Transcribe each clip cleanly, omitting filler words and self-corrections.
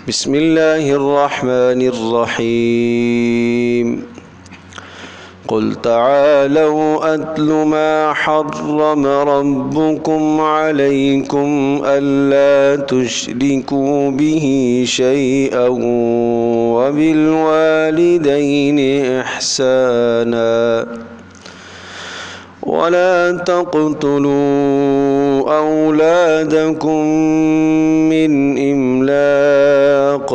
بسم اللہ الرحمن الرحیم قل تعالوا اتل ما حرم ربكم عليكم ألا تشركوا به شيئا وبالوالدين إحسانا ولا تقتلوا أولادكم من إملاق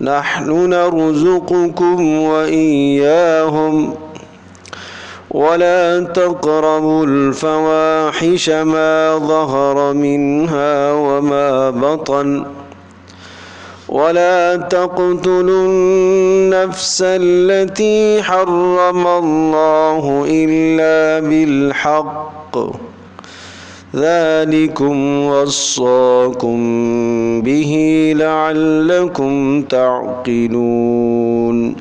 نحن نرزقكم وإياهم ولا تقربوا الفواحش ما ظهر منها وما بطن ولا تقتلوا النفس التي حرم الله إلا بالحق ذلكم وصاكم به لعلكم تعقلون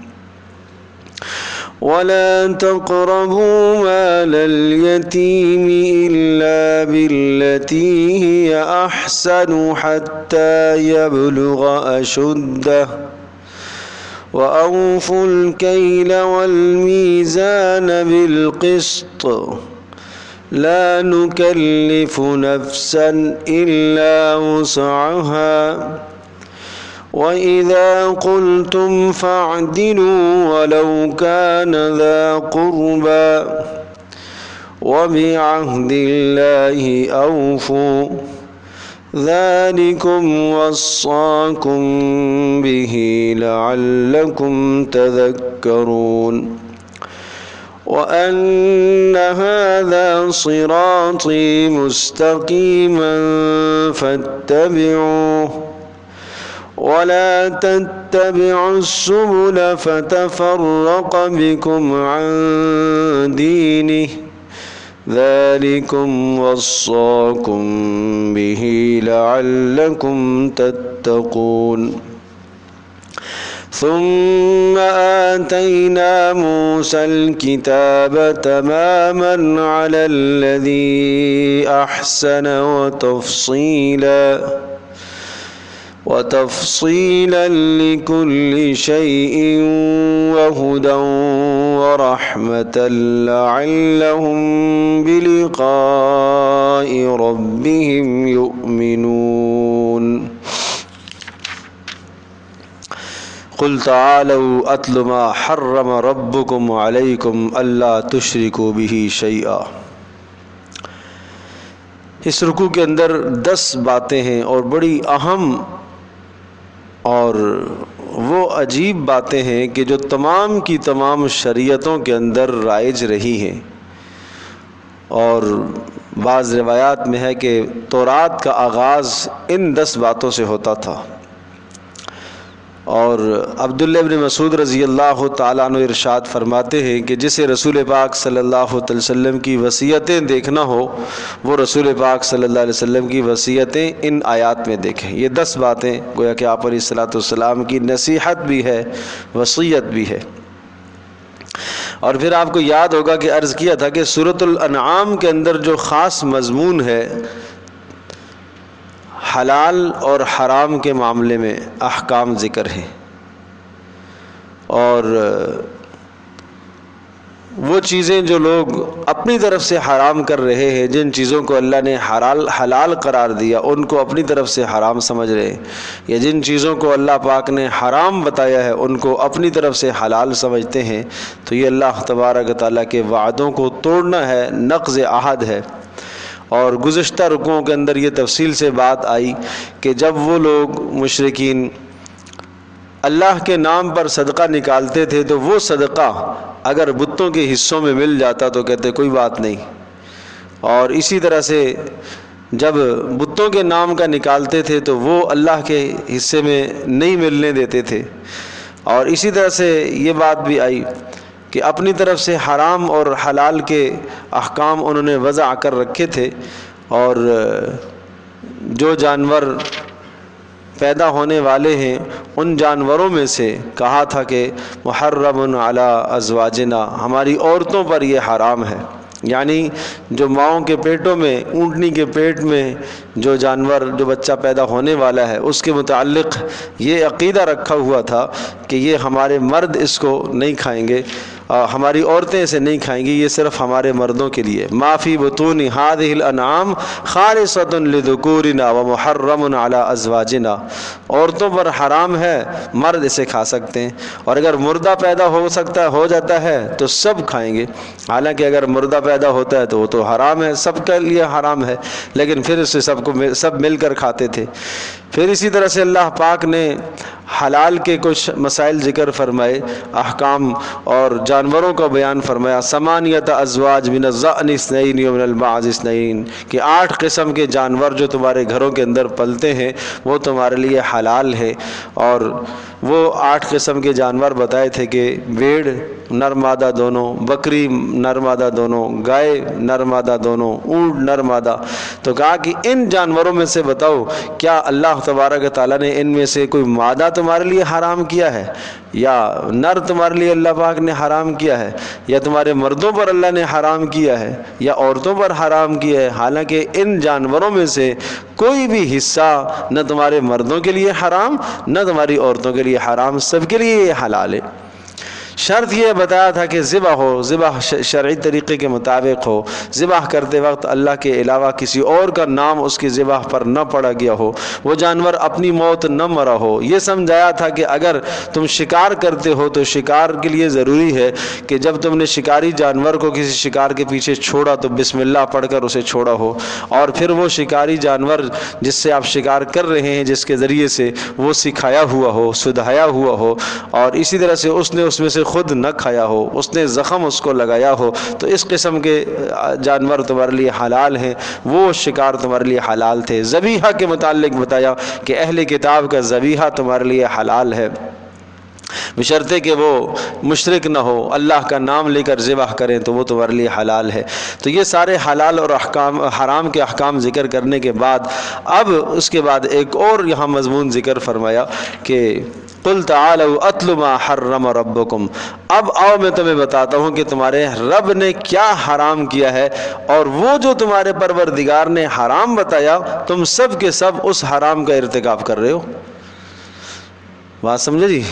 ولا تقربوا مال اليتيم إلا بالتي هي أحسن حتى يبلغ أشده وأوفوا الكيل والميزان بالقسط لا نكلف نفسا إلا وسعها وإذا قلتم فاعدلوا ولو كان ذا قربى وبعهد الله أوفوا ذلكم وصاكم به لعلكم تذكرون وأن هذا صراطي مستقيما فاتبعوه ولا تتبعوا السبل فتفرق بكم عن دينه ذلكم وصاكم به لعلكم تتقون ثم آتينا موسى الكتاب تماما على الذي أحسن وتفصيلا لكل شيء وهدى ورحمة لعلهم بلقاء ربهم يؤمنون قل تعالوا اتل ما حرم ربكم عليكم الا تشركوا به شيئا۔ اس رکوع کے اندر 10 باتیں ہیں اور بڑی اہم اور وہ عجیب باتیں ہیں کہ جو تمام کی تمام شریعتوں کے اندر رائج رہی ہیں، اور بعض روایات میں ہے کہ تورات کا آغاز ان 10 باتوں سے ہوتا تھا۔ اور عبداللہ ابن مسعود رضی اللہ تعالیٰ عنہ ارشاد فرماتے ہیں کہ جسے رسول پاک صلی اللہ علیہ وسلم کی وصیتیں دیکھنا ہو وہ رسول پاک صلی اللہ علیہ وسلم کی وصیتیں ان آیات میں دیکھیں۔ یہ 10 باتیں گویا کہ آپ علیہ الصلوۃ والسلام کی نصیحت بھی ہے، وصیت بھی ہے۔ اور پھر آپ کو یاد ہوگا کہ عرض کیا تھا کہ سورۃ الانعام کے اندر جو خاص مضمون ہے حلال اور حرام کے معاملے میں احکام ذکر ہیں، اور وہ چیزیں جو لوگ اپنی طرف سے حرام کر رہے ہیں، جن چیزوں کو اللہ نے حلال قرار دیا ان کو اپنی طرف سے حرام سمجھ رہے ہیں، یا جن چیزوں کو اللہ پاک نے حرام بتایا ہے ان کو اپنی طرف سے حلال سمجھتے ہیں، تو یہ اللہ تبارک و تعالیٰ کے وعدوں کو توڑنا ہے، نقض عہد ہے۔ اور گزشتہ رکوعوں کے اندر یہ تفصیل سے بات آئی کہ جب وہ لوگ مشرکین اللہ کے نام پر صدقہ نکالتے تھے تو وہ صدقہ اگر بتوں کے حصوں میں مل جاتا تو کہتے کوئی بات نہیں، اور اسی طرح سے جب بتوں کے نام کا نکالتے تھے تو وہ اللہ کے حصے میں نہیں ملنے دیتے تھے۔ اور اسی طرح سے یہ بات بھی آئی کہ اپنی طرف سے حرام اور حلال کے احکام انہوں نے وضع کر رکھے تھے، اور جو جانور پیدا ہونے والے ہیں ان جانوروں میں سے کہا تھا کہ محرم علی ازواجنا، ہماری عورتوں پر یہ حرام ہے، یعنی جو ماؤں کے پیٹوں میں، اونٹنی کے پیٹ میں جو جانور، جو بچہ پیدا ہونے والا ہے، اس کے متعلق یہ عقیدہ رکھا ہوا تھا کہ یہ ہمارے مرد اس کو نہیں کھائیں گے، ہماری عورتیں اسے نہیں کھائیں گی، یہ صرف ہمارے مردوں کے لیے۔ ما فی بطون هذه الانعام خالصۃ لذکورنا ومحرم علی ازواجنا، عورتوں پر حرام ہے، مرد اسے کھا سکتے ہیں، اور اگر مردہ پیدا ہو جاتا ہے تو سب کھائیں گے۔ حالانکہ اگر مردہ پیدا ہوتا ہے تو وہ تو حرام ہے، سب کے لیے حرام ہے، لیکن پھر اسے سب مل کر کھاتے تھے۔ پھر اسی طرح سے اللہ پاک نے حلال کے کچھ مسائل ذکر فرمائے، احکام اور جانوروں کا بیان فرمایا۔ ثمانیۃ ازواج من الضأن اثنین ومن المعز اثنین، کہ 8 قسم کے جانور جو تمہارے گھروں کے اندر پلتے ہیں وہ تمہارے لیے حلال ہے۔ اور وہ 8 قسم کے جانور بتائے تھے کہ بھیڑ نر مادہ دونوں، بکری نر مادہ دونوں، گائے نر مادہ دونوں، اونٹ نر مادہ۔ تو کہا کہ ان جانوروں میں سے بتاؤ کیا اللہ تبارک تعالیٰ نے ان میں سے کوئی مادہ تمہارے لیے حرام کیا ہے، یا نر تمہارے لیے اللہ پاک نے حرام کیا ہے، یا تمہارے مردوں پر اللہ نے حرام کیا ہے، یا عورتوں پر حرام کیا ہے؟ حالانکہ ان جانوروں میں سے کوئی بھی حصہ نہ تمہارے مردوں کے لیے حرام نہ تمہاری عورتوں کے لیے حرام، سب کے لیے یہ حلال ہے۔ شرط یہ بتایا تھا کہ ذبح ہو، ذبح شرعی طریقے کے مطابق ہو، ذبح کرتے وقت اللہ کے علاوہ کسی اور کا نام اس کی ذبح پر نہ پڑا گیا ہو، وہ جانور اپنی موت نہ مرا ہو۔ یہ سمجھایا تھا کہ اگر تم شکار کرتے ہو تو شکار کے لیے ضروری ہے کہ جب تم نے شکاری جانور کو کسی شکار کے پیچھے چھوڑا تو بسم اللہ پڑھ کر اسے چھوڑا ہو، اور پھر وہ شکاری جانور جس سے آپ شکار کر رہے ہیں، جس کے ذریعے سے وہ سکھایا ہوا ہو، سدھایا ہوا ہو، اور اسی طرح سے اس نے اس میں سے خود نہ کھایا ہو، اس نے زخم اس کو لگایا ہو، تو اس قسم کے جانور تمہارے لیے حلال ہیں، وہ شکار تمہارے لیے حلال تھے۔ ذبیحہ کے متعلق بتایا کہ اہل کتاب کا ذبیحہ تمہارے لیے حلال ہے، بشرطے کہ وہ مشرک نہ ہو، اللہ کا نام لے کر ذبح کریں تو وہ تمہارے لیے حلال ہے۔ تو یہ سارے حلال اور حرام کے احکام ذکر کرنے کے بعد اب اس کے بعد ایک اور یہاں مضمون ذکر فرمایا کہ قل تعالوا اتل ما حرم ربکم، اب آؤ میں تمہیں بتاتا ہوں کہ تمہارے رب نے کیا حرام کیا ہے، اور وہ جو تمہارے پروردگار نے حرام بتایا تم سب کے سب اس حرام کا ارتکاب کر رہے ہو۔ بات سمجھے جی؟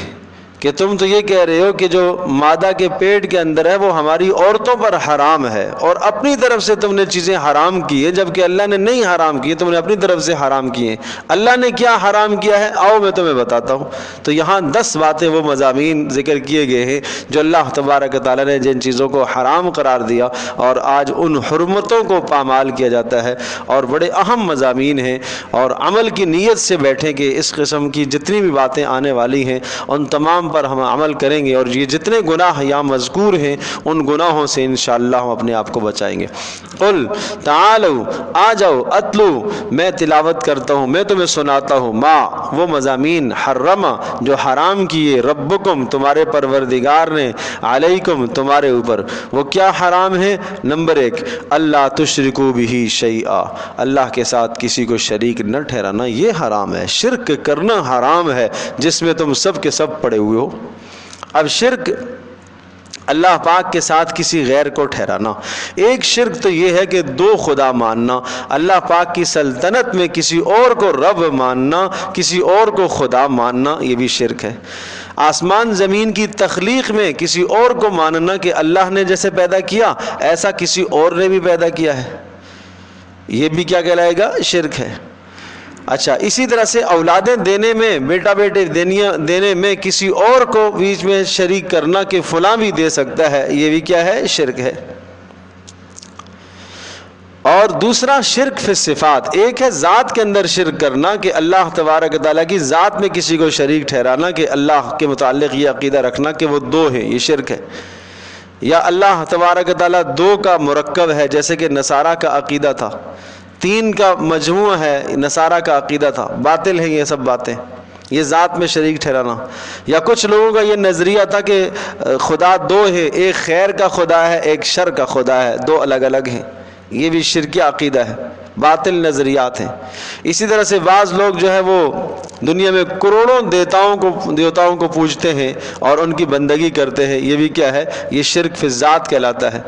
کہ تم تو یہ کہہ رہے ہو کہ جو مادہ کے پیٹ کے اندر ہے وہ ہماری عورتوں پر حرام ہے، اور اپنی طرف سے تم نے چیزیں حرام کی ہیں، جبکہ اللہ نے نہیں حرام کی، تم نے اپنی طرف سے حرام کی ہیں۔ اللہ نے کیا حرام کیا ہے آؤ میں تمہیں بتاتا ہوں۔ تو یہاں 10 باتیں وہ مضامین ذکر کیے گئے ہیں جو اللہ تبارک تعالیٰ نے جن چیزوں کو حرام قرار دیا اور آج ان حرمتوں کو پامال کیا جاتا ہے، اور بڑے اہم مضامین ہیں، اور عمل کی نیت سے بیٹھیں کہ اس قسم کی جتنی بھی باتیں آنے والی ہیں ان تمام پر ہم عمل کریں گے، اور یہ جتنے گناہ یہاں مذکور ہیں ان گناہوں سے انشاءاللہ ہم اپنے آپ کو بچائیں گے۔ قل تعالوا، آ جاؤ، اتلو، میں تلاوت کرتا ہوں، میں تمہیں سناتا ہوں، ما، وہ مضامین، حرم، جو حرام کیے، ربکم، تمہارے پروردگار نے، علیکم، تمہارے اوپر۔ وہ کیا حرام ہے؟ نمبر 1، اللہ تشرکوا بہ شیئا، اللہ کے ساتھ کسی کو شریک نہ ٹھہرانا، یہ حرام ہے۔ شرک کرنا حرام ہے جس میں تم سب کے سب پڑے ہوئے ہو۔ اب شرک اللہ پاک کے ساتھ کسی غیر کو ٹھہرانا، ایک شرک تو یہ ہے کہ 2 خدا ماننا، اللہ پاک کی سلطنت میں کسی اور کو رب ماننا، کسی اور کو خدا ماننا، یہ بھی شرک ہے۔ آسمان زمین کی تخلیق میں کسی اور کو ماننا کہ اللہ نے جیسے پیدا کیا ایسا کسی اور نے بھی پیدا کیا ہے، یہ بھی کیا کہلائے گا؟ شرک ہے۔ اچھا، اسی طرح سے اولادیں دینے میں، بیٹا بیٹے دینے میں کسی اور کو بیچ میں شریک کرنا کہ فلاں بھی دے سکتا ہے، یہ بھی کیا ہے؟ شرک ہے۔ اور دوسرا شرک فی الصفات، ایک ہے ذات کے اندر شرک کرنا کہ اللہ تبارک تعالیٰ کی ذات میں کسی کو شریک ٹھہرانا کہ اللہ کے متعلق یہ عقیدہ رکھنا کہ وہ 2 ہیں، یہ شرک ہے۔ یا اللہ تبارک تعالیٰ 2 کا مرکب ہے، جیسے کہ نصارہ کا عقیدہ تھا، 3 کا مجموعہ ہے، نصارہ کا عقیدہ تھا، باطل ہیں یہ سب باتیں، یہ ذات میں شریک ٹھہرانا۔ یا کچھ لوگوں کا یہ نظریہ تھا کہ خدا 2 ہے، ایک خیر کا خدا ہے، ایک شر کا خدا ہے، 2 الگ الگ ہیں، یہ بھی شرکی عقیدہ ہے، باطل نظریات ہیں۔ اسی طرح سے بعض لوگ جو ہے وہ دنیا میں کروڑوں دیوتاؤں کو پوجتے ہیں اور ان کی بندگی کرتے ہیں، یہ بھی کیا ہے؟ یہ شرک فی الذات کہلاتا ہے۔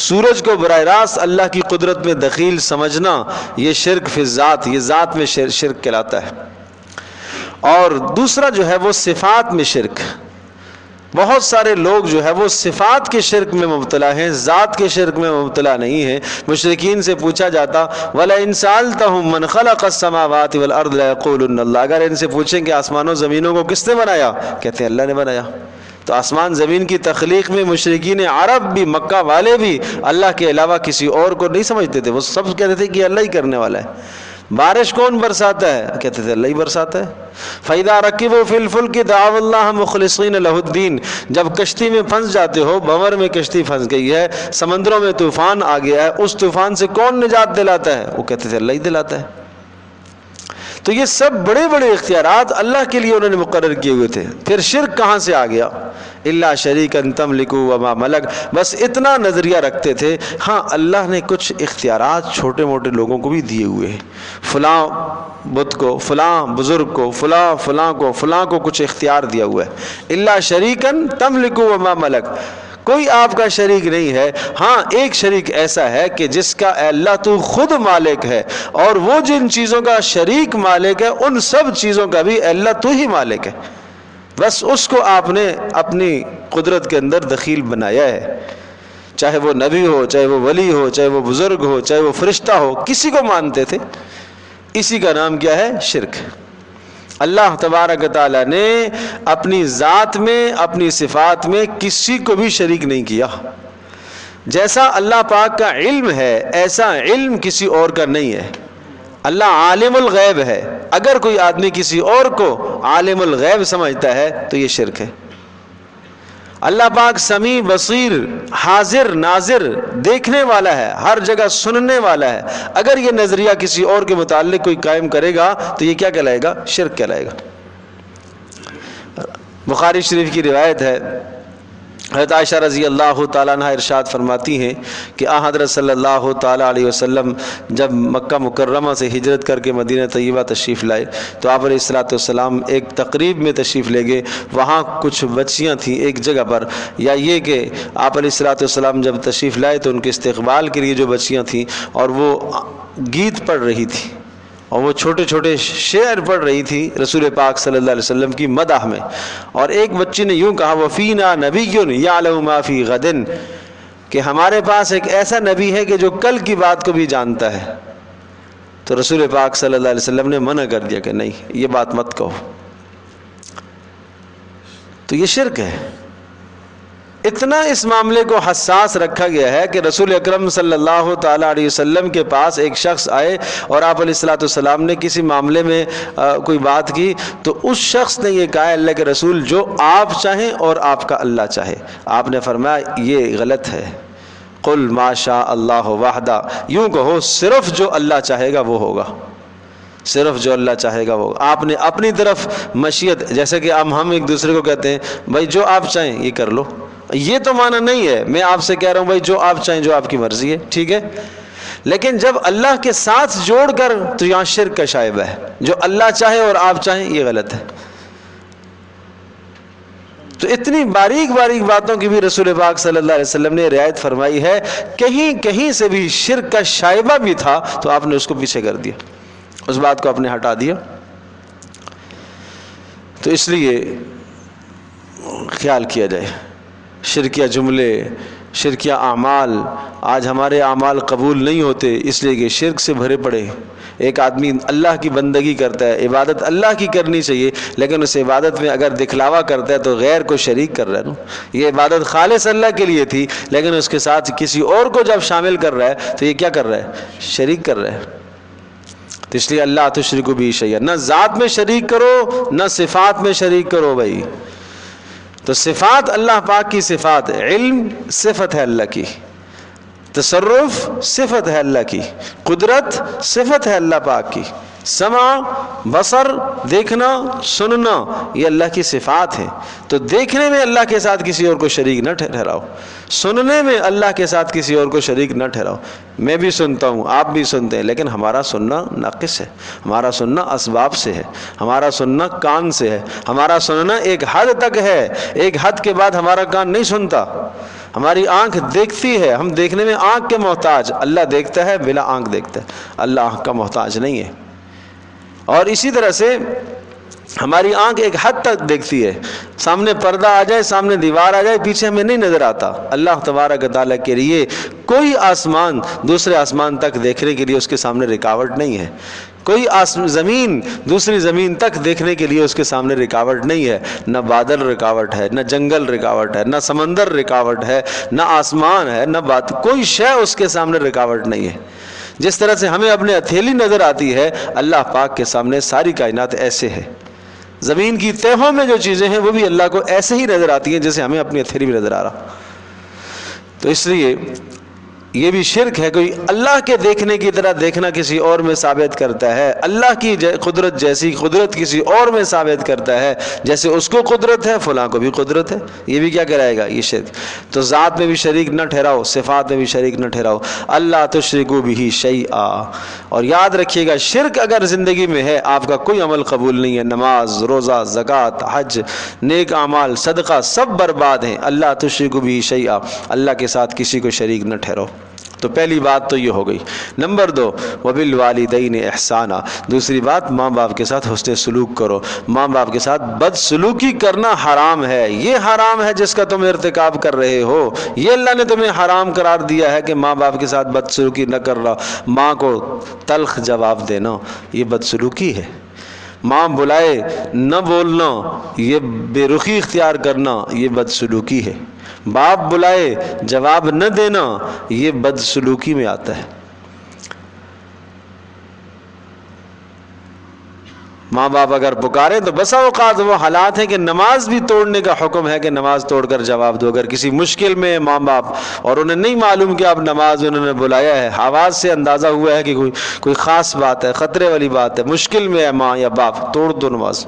سورج کو براہ راست اللہ کی قدرت میں دخیل سمجھنا یہ شرک فی الذات، یہ ذات میں شرک کہلاتا ہے۔ اور دوسرا جو ہے وہ صفات میں شرک۔ بہت سارے لوگ جو ہے وہ صفات کے شرک میں مبتلا ہیں، ذات کے شرک میں مبتلا نہیں ہیں۔ مشرکین سے پوچھا جاتا وَلَئِن سَأَلْتَهُم مَّنْ خَلَقَ السَّمَاوَاتِ وَالْأَرْضَ لَيَقُولُنَّ اللَّهُ، اگر ان سے پوچھیں کہ آسمانوں زمینوں کو کس نے بنایا، کہتے ہیں اللہ نے بنایا۔ تو آسمان زمین کی تخلیق میں مشرکین عرب بھی، مکہ والے بھی اللہ کے علاوہ کسی اور کو نہیں سمجھتے تھے، وہ سب کہتے تھے کہ اللہ ہی کرنے والا ہے۔ بارش کون برساتا ہے؟ کہتے تھے اللہ ہی برساتا ہے۔ فَإِذَا رَكِبُوا فِي الْفُلْكِ دَعَوُا اللَّهَ مُخْلِصِينَ لَهُ الدِّينَ، جب کشتی میں پھنس جاتے ہو، بھنور میں کشتی پھنس گئی ہے، سمندروں میں طوفان آ گیا ہے، اس طوفان سے کون نجات دلاتا ہے؟ وہ کہتے تھے اللہ ہی دلاتا ہے۔ تو یہ سب بڑے بڑے اختیارات اللہ کے لیے انہوں نے مقرر کیے ہوئے تھے۔ پھر شرک کہاں سے آ گیا؟ اللہ شریکن تملکو وما ملک، بس اتنا نظریہ رکھتے تھے ہاں اللہ نے کچھ اختیارات چھوٹے موٹے لوگوں کو بھی دیے ہوئے ہیں، فلاں بت کو، فلاں بزرگ کو، فلاں کو کچھ اختیار دیا ہوا ہے۔ اللہ شریکن تملکو وما ملک، کوئی آپ کا شریک نہیں ہے، ہاں ایک شریک ایسا ہے کہ جس کا اے اللہ تو خود مالک ہے، اور وہ جن چیزوں کا شریک مالک ہے ان سب چیزوں کا بھی اے اللہ تو ہی مالک ہے، بس اس کو آپ نے اپنی قدرت کے اندر دخیل بنایا ہے۔ چاہے وہ نبی ہو، چاہے وہ ولی ہو، چاہے وہ بزرگ ہو، چاہے وہ فرشتہ ہو، کسی کو مانتے تھے، اسی کا نام کیا ہے؟ شرک۔ اللہ تبارک تعالیٰ نے اپنی ذات میں، اپنی صفات میں کسی کو بھی شریک نہیں کیا۔ جیسا اللہ پاک کا علم ہے ایسا علم کسی اور کا نہیں ہے۔ اللہ عالم الغیب ہے، اگر کوئی آدمی کسی اور کو عالم الغیب سمجھتا ہے تو یہ شرک ہے۔ اللہ پاک سمیع بصیر، حاضر ناظر، دیکھنے والا ہے، ہر جگہ سننے والا ہے، اگر یہ نظریہ کسی اور کے متعلق کوئی قائم کرے گا تو یہ کیا کہلائے گا؟ شرک کہلائے گا۔ بخاری شریف کی روایت ہے، حضرت عائشہ رضی اللہ تعالیٰ عنہ ارشاد فرماتی ہیں کہ حضرت صلی اللہ تعالیٰ علیہ وسلم جب مکہ مکرمہ سے ہجرت کر کے مدینہ طیبہ تشریف لائے تو آپ علیہ السلام ایک تقریب میں تشریف لے گئے، وہاں کچھ بچیاں تھیں ایک جگہ پر، یا یہ کہ آپ علیہ السلام جب تشریف لائے تو ان کے استقبال کے لیے جو بچیاں تھیں اور وہ گیت پڑھ رہی تھیں اور وہ چھوٹے چھوٹے شعر پڑھ رہی تھی رسول پاک صلی اللہ علیہ وسلم کی مدح میں، اور ایک بچی نے یوں کہا وَفِينَا نَبِيٌّ يَعْلَمُ مَا فِي غَدٍ، کہ ہمارے پاس ایک ایسا نبی ہے کہ جو کل کی بات کو بھی جانتا ہے۔ تو رسول پاک صلی اللہ علیہ وسلم نے منع کر دیا کہ نہیں یہ بات مت کہو۔ تو یہ شرک ہے۔ اتنا اس معاملے کو حساس رکھا گیا ہے کہ رسول اکرم صلی اللہ تعالیٰ علیہ وسلم کے پاس ایک شخص آئے اور آپ علیہ السلام نے کسی معاملے میں کوئی بات کی تو اس شخص نے یہ کہا اللہ کے رسول جو آپ چاہیں اور آپ کا اللہ چاہے۔ آپ نے فرمایا یہ غلط ہے، قل ما شاء اللہ وحدہ، یوں کہو صرف جو اللہ چاہے گا وہ ہوگا، صرف جو اللہ چاہے گا وہ۔ آپ نے اپنی طرف مشیت، جیسے کہ ہم ایک دوسرے کو کہتے ہیں بھائی جو آپ چاہیں یہ کر لو، یہ تو معنی نہیں ہے، میں آپ سے کہہ رہا ہوں بھائی جو آپ چاہیں، جو آپ کی مرضی ہے، ٹھیک ہے، لیکن جب اللہ کے ساتھ جوڑ کر تو یہاں شرک کا شائبہ ہے، جو اللہ چاہے اور آپ چاہیں یہ غلط ہے۔ تو اتنی باریک باریک باتوں کی بھی رسول پاک صلی اللہ علیہ وسلم نے رعایت فرمائی ہے، کہیں سے بھی شرک کا شائبہ بھی تھا تو آپ نے اس کو پیچھے کر دیا، اس بات کو آپ نے ہٹا دیا۔ تو اس لیے خیال کیا جائے، شرکیہ جملے، شرکیہ اعمال، آج ہمارے اعمال قبول نہیں ہوتے اس لیے کہ شرک سے بھرے پڑے۔ ایک آدمی اللہ کی بندگی کرتا ہے، عبادت اللہ کی کرنی چاہیے، لیکن اس عبادت میں اگر دکھلاوا کرتا ہے تو غیر کو شریک کر رہا ہے نا۔ یہ عبادت خالص اللہ کے لیے تھی لیکن اس کے ساتھ کسی اور کو جب شامل کر رہا ہے تو یہ کیا کر رہا ہے؟ شریک کر رہا ہے۔ تو اس لیے اللہ تشرکوا بہ شیئا، نہ ذات میں شریک کرو نہ صفات میں شریک کرو بھائی۔ تو صفات اللہ پاک کی صفات، علم صفت ہے اللہ کی، تصرف صفت ہے اللہ کی، قدرت صفت ہے اللہ پاک کی، سمع، بصر، دیکھنا، سننا، یہ اللہ کی صفات ہیں، تو دیکھنے میں اللہ کے ساتھ کسی اور کو شریک نہ ٹھہراؤ، سننے میں اللہ کے ساتھ کسی اور کو شریک نہ ٹھہراؤ۔ میں بھی سنتا ہوں، آپ بھی سنتے ہیں، لیکن ہمارا سننا ناقص ہے، ہمارا سننا اسباب سے ہے، ہمارا سننا کان سے ہے، ہمارا سننا ایک حد تک ہے، ایک حد کے بعد ہمارا کان نہیں سنتا۔ ہماری آنکھ دیکھتی ہے، ہم دیکھنے میں آنکھ کے محتاج، اللہ دیکھتا ہے بلا آنکھ دیکھتا ہے، اللہ آنکھ کا محتاج نہیں ہے۔ اور اسی طرح سے ہماری آنکھ ایک حد تک دیکھتی ہے، سامنے پردہ آ جائے، سامنے دیوار آ جائے، پیچھے ہمیں نہیں نظر آتا۔ اللہ تبارک و تعالیٰ کے لیے کوئی آسمان دوسرے آسمان تک دیکھنے کے لیے اس کے سامنے رکاوٹ نہیں ہے، کوئی زمین دوسری زمین تک دیکھنے کے لیے اس کے سامنے رکاوٹ نہیں ہے، نہ بادل رکاوٹ ہے، نہ جنگل رکاوٹ ہے، نہ سمندر رکاوٹ ہے، نہ آسمان ہے، نہ کوئی شے اس کے سامنے رکاوٹ نہیں ہے۔ جس طرح سے ہمیں اپنے ہتھیلی نظر آتی ہے، اللہ پاک کے سامنے ساری کائنات ایسے ہے۔ زمین کی تہوں میں جو چیزیں ہیں وہ بھی اللہ کو ایسے ہی نظر آتی ہیں جیسے ہمیں اپنی ہتھیلی میں نظر آ رہا۔ تو اس لیے یہ بھی شرک ہے، کوئی اللہ کے دیکھنے کی طرح دیکھنا کسی اور میں ثابت کرتا ہے، اللہ کی قدرت جیسی قدرت کسی اور میں ثابت کرتا ہے، جیسے اس کو قدرت ہے فلاں کو بھی قدرت ہے، یہ بھی کیا کرائے گا؟ یہ شرک۔ تو ذات میں بھی شریک نہ ٹھہراؤ، صفات میں بھی شریک نہ ٹھہراؤ، اللہ تشرکوا بہ شیئا۔ اور یاد رکھیے گا، شرک اگر زندگی میں ہے آپ کا کوئی عمل قبول نہیں ہے، نماز، روزہ، زکوٰۃ، حج، نیک اعمال، صدقہ سب برباد ہیں۔ اللہ تشرکوا بہ شیئا، اللہ کے ساتھ کسی کو شریک نہ ٹھہراؤ۔ تو پہلی بات تو یہ ہو گئی۔ نمبر 2، وبالوالدین احسانا، دوسری بات ماں باپ کے ساتھ حسن سلوک کرو۔ ماں باپ کے ساتھ بد سلوکی کرنا حرام ہے، یہ حرام ہے جس کا تم ارتکاب کر رہے ہو، یہ اللہ نے تمہیں حرام قرار دیا ہے کہ ماں باپ کے ساتھ بد سلوکی نہ کرنا، ماں کو تلخ جواب دینا یہ بد سلوکی ہے، ماں بلائے نہ بولنا، یہ بے رخی اختیار کرنا یہ بد سلوکی ہے، باپ بلائے جواب نہ دینا یہ بد سلوکی میں آتا ہے۔ ماں باپ اگر پکارے تو بسا اوقات وہ حالات ہیں کہ نماز بھی توڑنے کا حکم ہے کہ نماز توڑ کر جواب دو۔ اگر کسی مشکل میں ماں باپ اور انہیں نہیں معلوم کہ اب نماز انہوں نے بلایا ہے، آواز سے اندازہ ہوا ہے کہ کوئی خاص بات ہے، خطرے والی بات ہے، مشکل میں ہے ماں یا باپ، توڑ دو نماز۔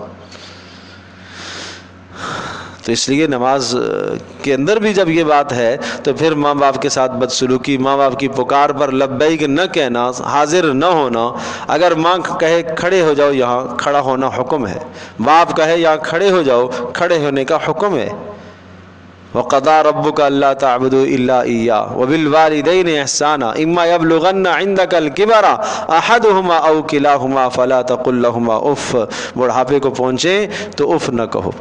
تو اس لیے نماز کے اندر بھی جب یہ بات ہے تو پھر ماں باپ کے ساتھ بدسلوکی، ماں باپ کی پکار پر لبیک نہ کہنا، حاضر نہ ہونا۔ اگر ماں کہے کھڑے ہو جاؤ، یہاں کھڑا ہونا حکم ہے، باپ کہے یہاں کھڑے ہو جاؤ، کھڑے ہونے کا حکم ہے۔ وَقَضَىٰ رَبُّكَ أَلَّا تَعْبُدُوا إِلَّا إِيَّاهُ وَبِالْوَالِدَيْنِ إِحْسَانًا إِمَّا يَبْلُغَنَّ عِندَكَ الْكِبَرَ أَحَدُهُمَا أَوْ كِلَاهُمَا فَلَا تَقُل لَّهُمَا أُفٍّ، بڑھاپے کو پہنچے تو اف نہ کہو۔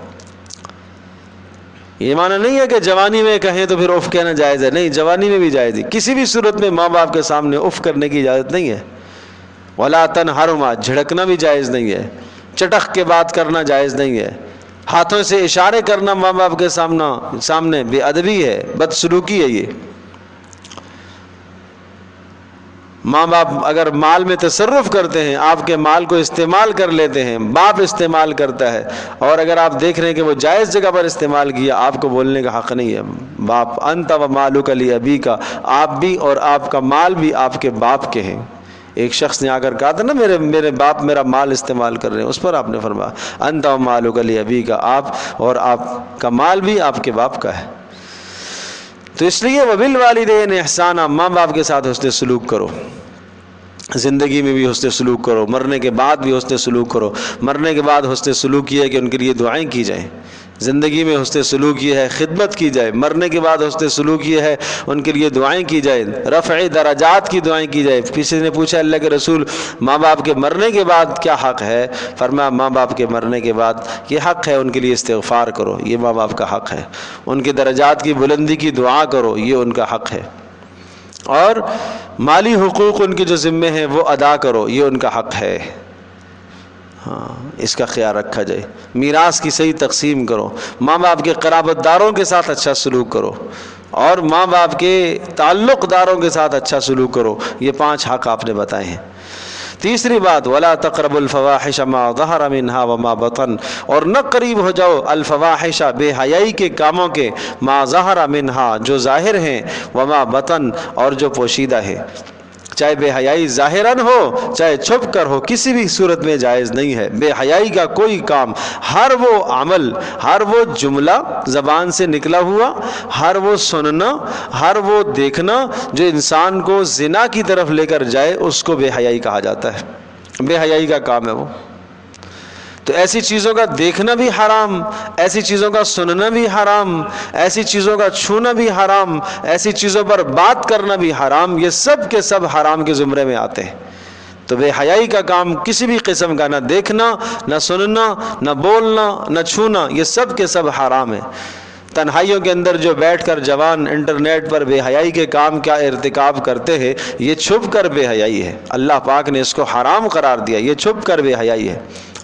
یہ معنی نہیں ہے کہ جوانی میں کہیں تو پھر اف کہنا جائز ہے، نہیں، جوانی میں بھی جائز ہے، کسی بھی صورت میں ماں باپ کے سامنے اف کرنے کی اجازت نہیں ہے۔ وَلَا تَنْهَرْهُمَا، جھڑکنا بھی جائز نہیں ہے، چٹخ کے بات کرنا جائز نہیں ہے، ہاتھوں سے اشارے کرنا ماں باپ کے سامنے بے ادبی ہے، بدسلوکی ہے یہ۔ ماں باپ اگر مال میں تصرف کرتے ہیں، آپ کے مال کو استعمال کر لیتے ہیں، باپ استعمال کرتا ہے، اور اگر آپ دیکھ رہے ہیں کہ وہ جائز جگہ پر استعمال کیا، آپ کو بولنے کا حق نہیں ہے۔ باپ انت و مالک لابیک، آپ بھی اور آپ کا مال بھی آپ کے باپ کے ہیں۔ ایک شخص نے آ کر کہا تھا نا میرے باپ میرا مال استعمال کر رہے ہیں، اس پر آپ نے فرمایا انت و مالک لابیک، آپ اور آپ کا مال بھی آپ کے باپ کا ہے۔ تو اس لیے وبالوالدین احسانا، ماں باپ کے ساتھ حسن سلوک کرو، زندگی میں بھی حسن سلوک کرو، مرنے کے بعد بھی حسن سلوک کرو۔ مرنے کے بعد حسن سلوک یہ ہے کہ ان کے لیے دعائیں کی جائیں، زندگی میں حسن سلوک یہ ہے خدمت کی جائے، مرنے کے بعد حسن سلوک یہ ہے ان کے لیے دعائیں کی جائیں، رفع درجات کی دعائیں کی جائے۔ کسی نے پوچھا اللہ کے رسول ماں باپ کے مرنے کے بعد کیا حق ہے؟ فرمایا ماں باپ کے مرنے کے بعد یہ حق ہے ان کے لیے استغفار کرو، یہ ماں باپ کا حق ہے، ان کے درجات کی بلندی کی دعا کرو، یہ ان کا حق ہے، اور مالی حقوق ان کے جو ذمے ہیں وہ ادا کرو، یہ ان کا حق ہے۔ ہاں، اس کا خیال رکھا جائے۔ میراث کی صحیح تقسیم کرو، ماں باپ کے قرابت داروں کے ساتھ اچھا سلوک کرو، اور ماں باپ کے تعلق داروں کے ساتھ اچھا سلوک کرو۔ یہ 5 حق آپ نے بتائے ہیں۔ تیسری بات وَلَا تَقْرَبُوا الْفَوَاحِشَ مَا ظَهَرَ مِنْهَا وَمَا بَطَنَ، اور نہ قریب ہو جاؤ الفواحش، بے حیائی کے کاموں کے، ما ظَهَرَ مِنْهَا، جو ظاہر ہیں، وما بطن، اور جو پوشیدہ ہے۔ چاہے بے حیائی ظاہراً ہو چاہے چھپ کر ہو، کسی بھی صورت میں جائز نہیں ہے۔ بے حیائی کا کوئی کام، ہر وہ عمل، ہر وہ جملہ زبان سے نکلا ہوا، ہر وہ سننا، ہر وہ دیکھنا جو انسان کو زنا کی طرف لے کر جائے، اس کو بے حیائی کہا جاتا ہے۔ بے حیائی کا کام ہے وہ۔ تو ایسی چیزوں کا دیکھنا بھی حرام، ایسی چیزوں کا سننا بھی حرام، ایسی چیزوں کا چھونا بھی حرام، ایسی چیزوں پر بات کرنا بھی حرام، یہ سب کے سب حرام کے زمرے میں آتے ہیں۔ تو بے حیائی کا کام کسی بھی قسم کا، نہ دیکھنا، نہ سننا، نہ بولنا، نہ چھونا، یہ سب کے سب حرام ہے۔ تنہائیوں کے اندر جو بیٹھ کر جوان انٹرنیٹ پر بے حیائی کے کام کا ارتکاب کرتے ہیں، یہ چھپ کر بے حیائی ہے۔ اللہ پاک نے اس کو حرام قرار دیا، یہ چھپ کر بے حیائی ہے۔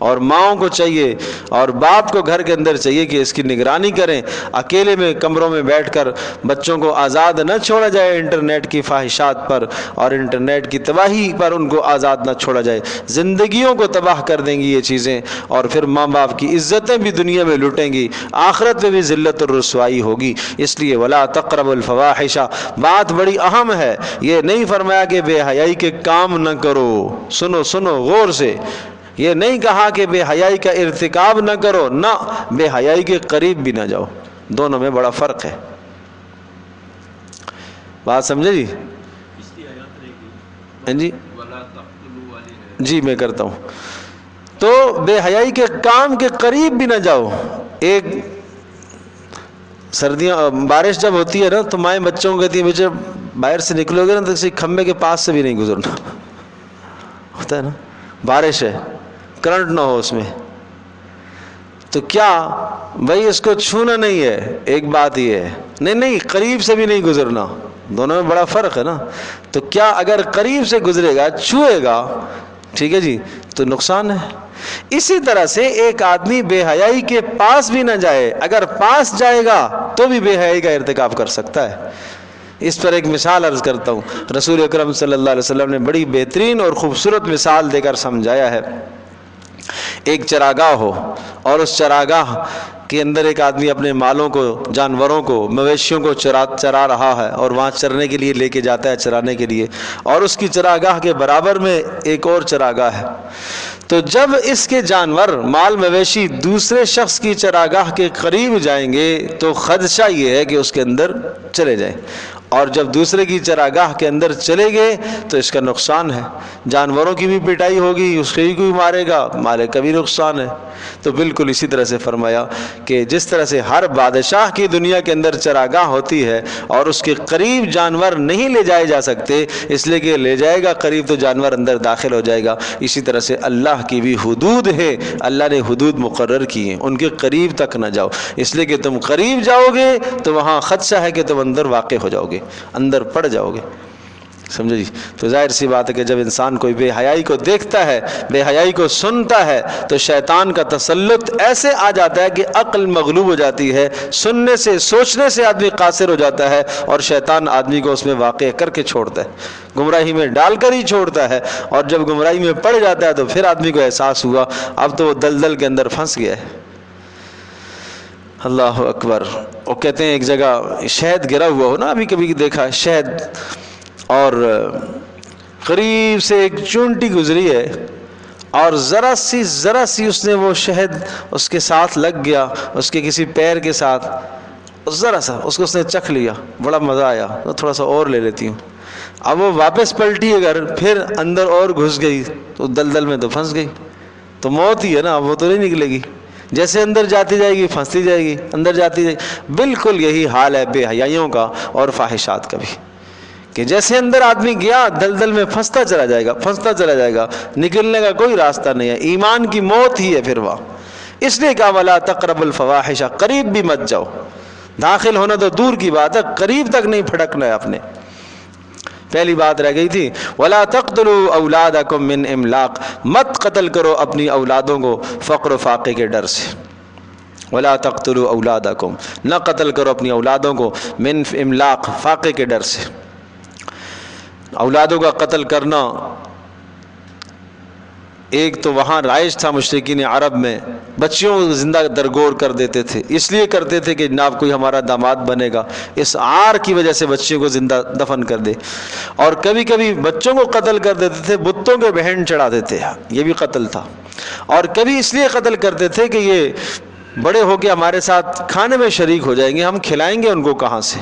اور ماؤں کو چاہیے اور باپ کو گھر کے اندر چاہیے کہ اس کی نگرانی کریں، اکیلے میں کمروں میں بیٹھ کر بچوں کو آزاد نہ چھوڑا جائے انٹرنیٹ کی فاحشات پر اور انٹرنیٹ کی تباہی پر، ان کو آزاد نہ چھوڑا جائے۔ زندگیوں کو تباہ کر دیں گی یہ چیزیں، اور پھر ماں باپ کی عزتیں بھی دنیا میں لوٹیں گی، آخرت میں بھی ذلت اور رسوائی ہوگی۔ اس لیے ولا تقربوا الفواحش، بات بڑی اہم ہے۔ یہ نہیں فرمایا کہ بے حیائی کے کام نہ کرو، سنو غور سے، یہ نہیں کہا کہ بے حیائی کا ارتکاب نہ کرو، نہ بے حیائی کے قریب بھی نہ جاؤ، دونوں میں بڑا فرق ہے۔ بات سمجھے جی؟ جی جی میں کرتا ہوں۔ تو بے حیائی کے کام کے قریب بھی نہ جاؤ۔ ایک سردیاں بارش جب ہوتی ہے نا تو مائیں بچوں کو کہتی ہیں بیٹے باہر سے نکلو گے نا تو کسی کھمبے کے پاس سے بھی نہیں گزرنا، ہوتا ہے نا، بارش ہے، کرنٹ نہ ہو اس میں، تو کیا بھائی اس کو چھونا نہیں ہے، ایک بات یہ ہے، نہیں قریب سے بھی نہیں گزرنا، دونوں میں بڑا فرق ہے نا۔ تو کیا اگر قریب سے گزرے گا، چھوئے گا، ٹھیک ہے جی، تو نقصان ہے۔ اسی طرح سے ایک آدمی بے حیائی کے پاس بھی نہ جائے، اگر پاس جائے گا تو بھی بے حیائی کا ارتکاب کر سکتا ہے۔ اس پر ایک مثال عرض کرتا ہوں، رسول اکرم صلی اللہ علیہ وسلم نے بڑی بہترین اور خوبصورت مثال دے کر سمجھایا ہے۔ ایک چراگاہ ہو اور اس چراگاہ کے اندر ایک آدمی اپنے مالوں کو، جانوروں کو، مویشیوں کو چرا رہا ہے، اور وہاں چرنے کے لیے لے کے جاتا ہے، چرانے کے لیے، اور اس کی چراگاہ کے برابر میں ایک اور چراگاہ ہے۔ تو جب اس کے جانور، مال مویشی دوسرے شخص کی چراگاہ کے قریب جائیں گے تو خدشہ یہ ہے کہ اس کے اندر چلے جائیں، اور جب دوسرے کی چراگاہ کے اندر چلے گئے تو اس کا نقصان ہے، جانوروں کی بھی پٹائی ہوگی، اس کو بھی مارے گا، مالک کا بھی نقصان ہے۔ تو بالکل اسی طرح سے فرمایا کہ جس طرح سے ہر بادشاہ کی دنیا کے اندر چراگاہ ہوتی ہے اور اس کے قریب جانور نہیں لے جائے جا سکتے، اس لیے کہ لے جائے گا قریب تو جانور اندر داخل ہو جائے گا، اسی طرح سے اللہ کی بھی حدود ہے، اللہ نے حدود مقرر کی ہیں، ان کے قریب تک نہ جاؤ، اس لیے کہ تم قریب جاؤ گے تو وہاں خدشہ ہے کہ تم اندر واقع ہو جاؤ گے، اندر پڑ جاؤ گے، سمجھو جی۔ تو ظاہر سی بات ہے کہ جب انسان کوئی بے حیائی کو دیکھتا ہے، بے حیائی کو سنتا ہے، تو شیطان کا تسلط ایسے آ جاتا ہے کہ عقل مغلوب ہو جاتی ہے، سننے سے، سوچنے سے آدمی قاصر ہو جاتا ہے، اور شیطان آدمی کو اس میں واقع کر کے چھوڑتا ہے، گمراہی میں ڈال کر ہی چھوڑتا ہے، اور جب گمراہی میں پڑ جاتا ہے تو پھر آدمی کو احساس ہوا اب تو وہ دلدل کے اندر پھنس گیا ہے۔ اللہ اکبر۔ وہ کہتے ہیں ایک جگہ شہد گرا ہوا ہو نا، ابھی کبھی دیکھا شہد، اور قریب سے ایک چونٹی گزری ہے اور ذرا سی اس نے وہ شہد اس کے ساتھ لگ گیا، اس کے کسی پیر کے ساتھ، ذرا سا اس کو اس نے چکھ لیا، بڑا مزہ آیا، تو تھوڑا سا اور لے لیتی ہوں۔ اب وہ واپس پلٹی اگر پھر اندر اور گھس گئی تو دلدل میں تو پھنس گئی، تو موت ہی ہے نا، وہ تو نہیں نکلے گی، جیسے اندر جاتی جائے گی پھنستی جائے گی، اندر جاتی جائے گی۔ بالکل یہی حال ہے بے حیائیوں کا اور فاحشات کا بھی، کہ جیسے اندر آدمی گیا دلدل میں پھنستا چلا جائے گا، نکلنے کا کوئی راستہ نہیں ہے، ایمان کی موت ہی ہے پھر وہاں۔ اس لیے کہا ولا تقربوا الفواحش، قریب بھی مت جاؤ، داخل ہونا تو دور کی بات ہے، قریب تک نہیں پھٹکنا ہے اپنے۔ پہلی بات رہ گئی تھی ولا تقتلوا اولادکم من املاق، مت قتل کرو اپنی اولادوں کو فقر و فاقے کے ڈر سے۔ ولا تقتلوا اولادکم، نہ قتل کرو اپنی اولادوں کو من املاق، فاقے کے ڈر سے۔ – – – – – – – – – – – – – – – – – – – – – – – – – – – – – – – – – – – – – – – – – – – – – – – – – – – – – – – – – – – – – – – – – – – – – – – – – – – – – – – – – – – – – – – – – – – – – – – – – – – – – – – – – – – – – – – – – – – – – – – – – – – – – – – – – – – – – – – – – – – – – – – – – – – – – – – – – – – – – – – – – – – – – – – – – – – – – – – – – – – – – – – – – – – – – – – – – – – – – – – – – – – – – – – – – – – – – – – – – – – – –– اولادوں کا قتل کرنا ایک تو وہاں رائج تھا مشرکین عرب میں، بچیوں کو زندہ درگور کر دیتے تھے، اس لیے کرتے تھے کہ جناب کوئی ہمارا داماد بنے گا، اس عار کی وجہ سے بچیوں کو زندہ دفن کر دے۔ اور کبھی کبھی بچوں کو قتل کر دیتے تھے، بتوں کے بہن چڑھاتے تھے، یہ بھی قتل تھا۔ اور کبھی اس لیے قتل کرتے تھے کہ یہ بڑے ہو کے ہمارے ساتھ کھانے میں شریک ہو جائیں گے، ہم کھلائیں گے ان کو کہاں سے۔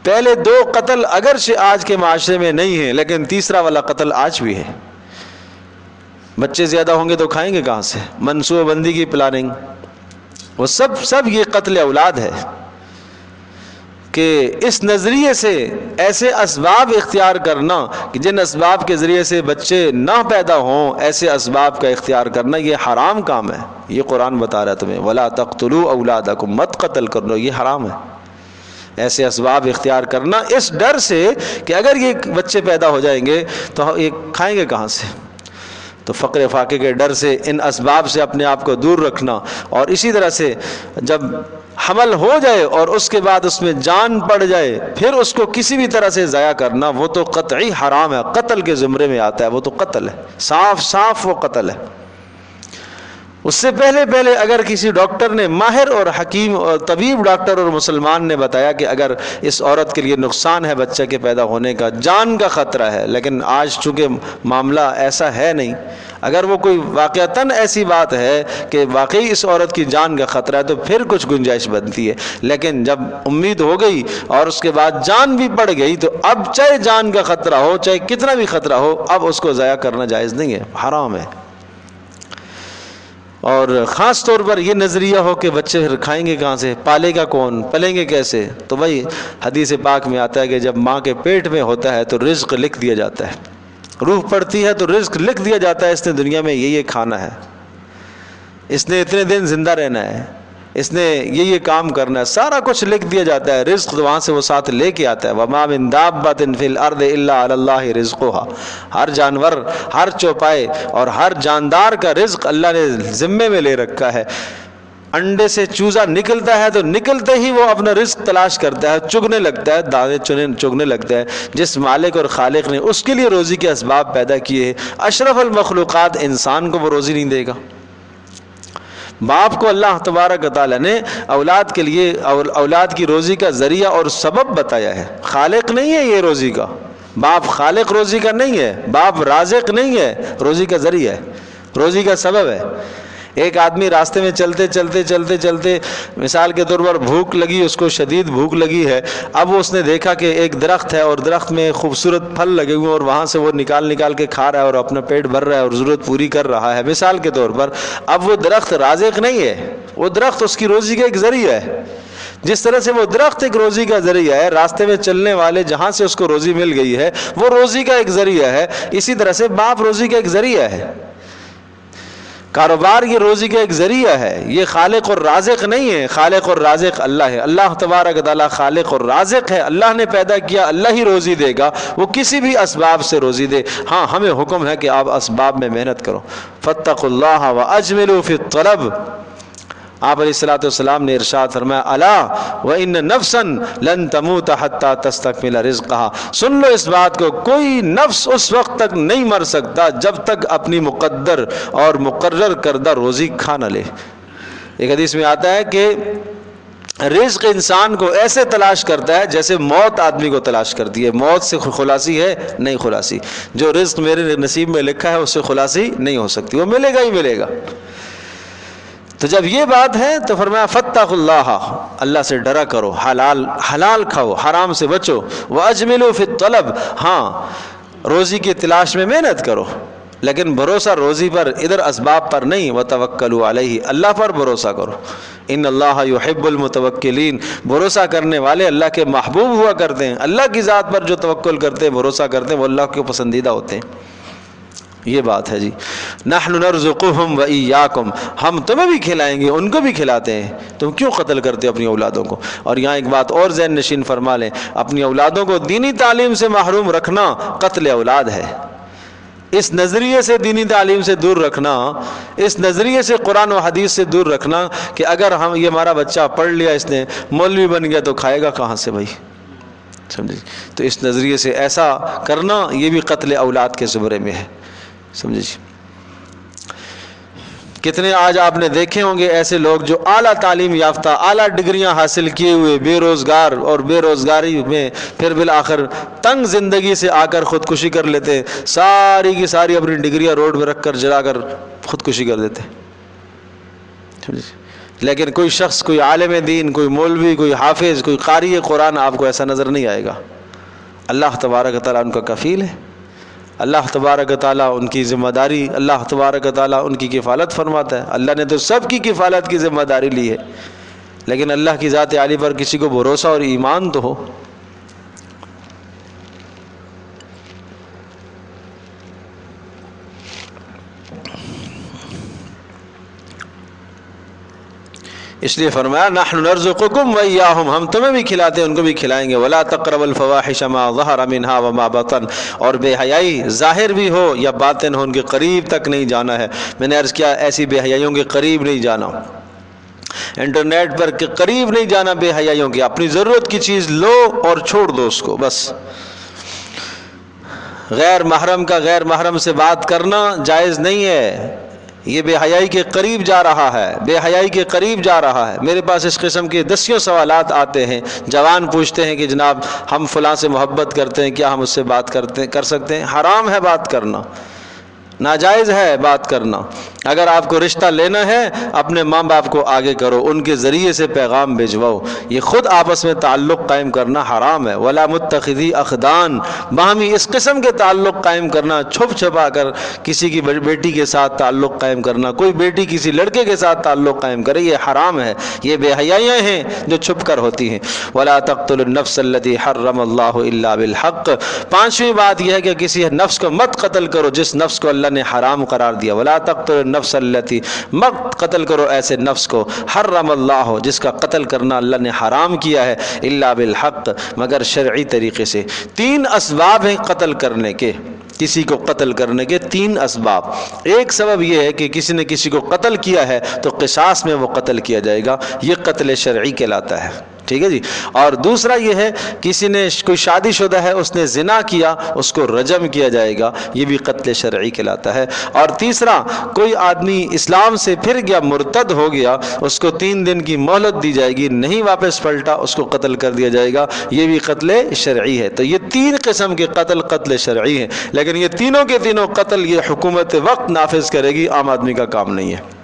پہلے دو قتل اگرچہ آج کے معاشرے میں نہیں ہیں، لیکن تیسرا والا قتل آج بھی ہے۔ بچے زیادہ ہوں گے تو کھائیں گے کہاں سے؟ منصوبہ بندی کی پلاننگ، وہ سب یہ قتل اولاد ہے کہ اس نظریے سے ایسے اسباب اختیار کرنا کہ جن اسباب کے ذریعے سے بچے نہ پیدا ہوں، ایسے اسباب کا اختیار کرنا یہ حرام کام ہے۔ یہ قرآن بتا رہا ہے تمہیں، وَلَا تَقْتُلُوا أَوْلَادَكُمْ، مت قتل کرو، یہ حرام ہے۔ ایسے اسباب اختیار کرنا اس ڈر سے کہ اگر یہ بچے پیدا ہو جائیں گے تو یہ کھائیں گے کہاں سے۔ تو فقر فاقے کے ڈر سے ان اسباب سے اپنے آپ کو دور رکھنا، اور اسی طرح سے جب حمل ہو جائے اور اس کے بعد اس میں جان پڑ جائے پھر اس کو کسی بھی طرح سے ضائع کرنا، وہ تو قطعی حرام ہے، قتل کے زمرے میں آتا ہے، وہ تو قتل ہے، صاف صاف وہ قتل ہے۔ اس سے پہلے اگر کسی ڈاکٹر نے، ماہر اور حکیم اور طبیب ڈاکٹر اور مسلمان نے بتایا کہ اگر اس عورت کے لیے نقصان ہے بچہ کے پیدا ہونے کا، جان کا خطرہ ہے، لیکن آج چونکہ معاملہ ایسا ہے نہیں، اگر وہ کوئی واقعتاً ایسی بات ہے کہ واقعی اس عورت کی جان کا خطرہ ہے تو پھر کچھ گنجائش بنتی ہے، لیکن جب امید ہو گئی اور اس کے بعد جان بھی پڑ گئی تو اب چاہے جان کا خطرہ ہو، چاہے کتنا بھی خطرہ ہو، اب اس کو ضائع کرنا جائز نہیں ہے، حرام ہے۔ اور خاص طور پر یہ نظریہ ہو کہ بچے پھر کھائیں گے کہاں سے، پالے گا کون، پلیں گے کیسے، تو بھائی حدیث پاک میں آتا ہے کہ جب ماں کے پیٹ میں ہوتا ہے تو رزق لکھ دیا جاتا ہے، روح پڑتی ہے تو رزق لکھ دیا جاتا ہے، اس نے دنیا میں یہ کھانا ہے، اس نے اتنے دن زندہ رہنا ہے، اس نے یہ کام کرنا ہے، سارا کچھ لکھ دیا جاتا ہے۔ رزق تو وہاں سے وہ ساتھ لے کے آتا ہے، وَمَا مِن دَابَّةٍ فِي الْأَرْضِ إِلَّا عَلَى اللَّهِ رِزْقُهَا، ہر جانور، ہر چوپائے اور ہر جاندار کا رزق اللہ نے ذمے میں لے رکھا ہے۔ انڈے سے چوزا نکلتا ہے تو نکلتے ہی وہ اپنا رزق تلاش کرتا ہے، چگنے لگتا ہے، دانے چگنے لگتا ہے۔ جس مالک اور خالق نے اس کے لیے روزی کے اسباب پیدا کیے ہیں، اشرف المخلوقات انسان کو وہ روزی نہیں دے گا؟ باپ کو اللہ تبارک و تعالیٰ نے اولاد کے لیے اولاد کی روزی کا ذریعہ اور سبب بتایا ہے، خالق نہیں ہے یہ روزی کا، باپ خالق روزی کا نہیں ہے، باپ رازق نہیں ہے، روزی کا ذریعہ ہے، روزی کا سبب ہے۔ ایک آدمی راستے میں چلتے مثال کے طور پر بھوک لگی، اس کو شدید بھوک لگی ہے، اب اس نے دیکھا کہ ایک درخت ہے اور درخت میں خوبصورت پھل لگے ہوئے اور وہاں سے وہ نکال کے کھا رہا ہے اور اپنا پیٹ بھر رہا ہے اور ضرورت پوری کر رہا ہے، مثال کے طور پر۔ اب وہ درخت رازق نہیں ہے، وہ درخت اس کی روزی کا ایک ذریعہ ہے۔ جس طرح سے وہ درخت ایک روزی کا ذریعہ ہے، راستے میں چلنے والے جہاں سے اس کو روزی مل گئی ہے وہ روزی کا ایک ذریعہ ہے، اسی طرح سے باپ روزی کا ایک ذریعہ ہے، کاروبار یہ روزی کا ایک ذریعہ ہے، یہ خالق اور رازق نہیں ہے۔ خالق اور رازق اللہ ہے، اللہ تبارک و تعالیٰ خالق اور رازق ہے، اللہ نے پیدا کیا، اللہ ہی روزی دے گا، وہ کسی بھی اسباب سے روزی دے۔ ہاں ہمیں حکم ہے کہ آپ اسباب میں محنت کرو، فاتقوا اللہ واجملوا فی الطلب۔ آپ علیہ الصلوۃ والسلام نے ارشاد فرمایا، الا وان نفسا لن تموت حتى تستكمل رزقها، سن لو اس بات کو، کوئی نفس اس وقت تک نہیں مر سکتا جب تک اپنی مقدر اور مقرر کردہ روزی کھا نہ لے۔ ایک حدیث میں آتا ہے کہ رزق انسان کو ایسے تلاش کرتا ہے جیسے موت آدمی کو تلاش کرتی ہے، موت سے خلاصی ہے نہیں خلاصی، جو رزق میرے نصیب میں لکھا ہے اس سے خلاصی نہیں ہو سکتی، وہ ملے گا ہی ملے گا۔ تو جب یہ بات ہے تو فرمایا فاتقوا اللہ، اللہ سے ڈرا کرو، حلال کھاؤ، حرام سے بچو، واجملوا فی الطلب، ہاں روزی کی تلاش میں محنت کرو، لیکن بھروسہ روزی پر، ادھر اسباب پر نہیں، وتوکلوا علیہ، اللہ پر بھروسہ کرو، ان اللہ یحب المتوکلین، بھروسہ کرنے والے اللہ کے محبوب ہوا کرتے ہیں، اللہ کی ذات پر جو توکل کرتے ہیں، بھروسہ کرتے ہیں، وہ اللہ کے پسندیدہ ہوتے ہیں۔ یہ بات ہے جی، نحن نرزقهم وإياكم، ہم تمہیں بھی کھلائیں گے، ان کو بھی کھلاتے ہیں، تم کیوں قتل کرتے ہو اپنی اولادوں کو؟ اور یہاں ایک بات اور ذہن نشین فرما لیں، اپنی اولادوں کو دینی تعلیم سے محروم رکھنا قتل اولاد ہے۔ اس نظریے سے دینی تعلیم سے دور رکھنا، اس نظریے سے قرآن و حدیث سے دور رکھنا کہ اگر یہ ہمارا بچہ پڑھ لیا، اس نے مولوی بن گیا تو کھائے گا کہاں سے بھائی، سمجھے؟ تو اس نظریے سے ایسا کرنا یہ بھی قتل اولاد کے زمرے میں ہے، سمجھے جی۔ کتنے آج آپ نے دیکھے ہوں گے ایسے لوگ جو اعلیٰ تعلیم یافتہ، اعلیٰ ڈگریاں حاصل کیے ہوئے، بے روزگار، اور بے روزگاری میں پھر بالآخر تنگ زندگی سے آ کر خودکشی کر لیتے ہیں، ساری کی ساری اپنی ڈگریاں روڈ پہ رکھ کر جلا کر خودکشی کر دیتے ہیں۔ لیکن کوئی شخص، کوئی عالم دین، کوئی مولوی، کوئی حافظ، کوئی قاری قرآن آپ کو ایسا نظر نہیں آئے گا۔ اللہ تبارک و تعالیٰ ان کا کفیل ہے، اللہ تبارک و تعالیٰ ان کی ذمہ داری، اللہ تبارک و تعالیٰ ان کی کفالت فرماتا ہے۔ اللہ نے تو سب کی کفالت کی ذمہ داری لی ہے، لیکن اللہ کی ذات عالی پر کسی کو بھروسہ اور ایمان تو ہو۔ اس لیے فرمایا نحن نرزقکم وإیاہم، ہم تمہیں بھی کھلاتے ہیں ان کو بھی کھلائیں گے۔ ولا تقربوا الفواحش ما ظہر منها وما بطن، اور بے حیائی ظاہر بھی ہو یا باطن ہو ان کے قریب تک نہیں جانا ہے۔ میں نے عرض کیا ایسی بے حیائیوں کے قریب نہیں جانا، انٹرنیٹ پر کے قریب نہیں جانا بے حیائیوں کے، اپنی ضرورت کی چیز لو اور چھوڑ دو اس کو بس۔ غیر محرم کا غیر محرم سے بات کرنا جائز نہیں ہے، یہ بے حیائی کے قریب جا رہا ہے، بے حیائی کے قریب جا رہا ہے۔ میرے پاس اس قسم کے دسیوں سوالات آتے ہیں، جوان پوچھتے ہیں کہ جناب ہم فلاں سے محبت کرتے ہیں، کیا ہم اس سے بات کر سکتے ہیں؟ حرام ہے بات کرنا، ناجائز ہے بات کرنا۔ اگر آپ کو رشتہ لینا ہے اپنے ماں باپ کو آگے کرو، ان کے ذریعے سے پیغام بھجواؤ، یہ خود آپس میں تعلق قائم کرنا حرام ہے۔ ولا متخذی اخدان، باہمی اس قسم کے تعلق قائم کرنا، چھپ چھپا کر کسی کی بیٹی کے ساتھ تعلق قائم کرنا، کوئی بیٹی کسی لڑکے کے ساتھ تعلق قائم کرے، یہ حرام ہے، یہ بے حیائیاں ہیں جو چھپ کر ہوتی ہیں۔ ولا تقتلوا النفس التي حرم اللہ الا بالحق، پانچویں بات یہ ہے کہ کسی نفس کو مت قتل کرو جس نفس کو اللہ نے حرام قرار دیا۔ ولا تقتلوا النفس التي، مت قتل کرو ایسے نفس کو حرم اللہ، جس کا قتل کرنا اللہ نے حرام کیا ہے، الا بالحق، مگر شرعی طریقے سے۔ تین اسباب ہیں قتل کرنے کے، کسی کو قتل کرنے کے تین اسباب۔ ایک سبب یہ ہے کہ کسی نے کسی کو قتل کیا ہے تو قصاص میں وہ قتل کیا جائے گا، یہ قتل شرعی کہلاتا ہے، ٹھیک ہے جی۔ اور دوسرا یہ ہے کسی نے کوئی شادی شدہ ہے اس نے زنا کیا، اس کو رجم کیا جائے گا، یہ بھی قتل شرعی کہلاتا ہے۔ اور تیسرا کوئی آدمی اسلام سے پھر گیا، مرتد ہو گیا، اس کو 3 دن کی مہلت دی جائے گی، نہیں واپس پلٹا اس کو قتل کر دیا جائے گا، یہ بھی قتل شرعی ہے۔ تو یہ 3 قسم کے قتل شرعی ہیں، لیکن یہ تینوں کے تینوں قتل یہ حکومت وقت نافذ کرے گی، عام آدمی کا کام نہیں ہے۔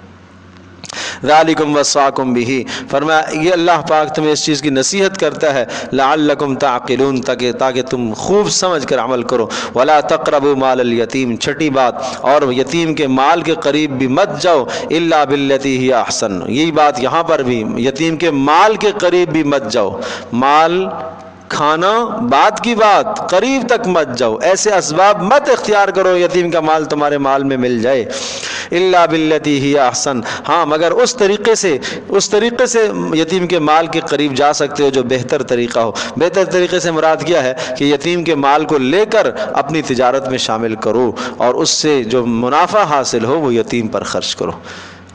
ذالکم وصاکم بہ، فرمایا یہ اللہ پاک تمہیں اس چیز کی نصیحت کرتا ہے، لعلکم تعقلون، تاکہ تم خوب سمجھ کر عمل کرو۔ ولا تقربوا مال الیتیم، چھٹی بات، اور یتیم کے مال کے قریب بھی مت جاؤ، الا باللتی ہی احسن، یہی بات یہاں پر بھی، یتیم کے مال کے قریب بھی مت جاؤ، مال کھانا بات کی بات، قریب تک مت جاؤ، ایسے اسباب مت اختیار کرو یتیم کا مال تمہارے مال میں مل جائے، الا باللتی ہی احسن، ہاں مگر اس طریقے سے یتیم کے مال کے قریب جا سکتے ہو جو بہتر طریقہ ہو۔ بہتر طریقے سے مراد کیا ہے کہ یتیم کے مال کو لے کر اپنی تجارت میں شامل کرو، اور اس سے جو منافع حاصل ہو وہ یتیم پر خرچ کرو۔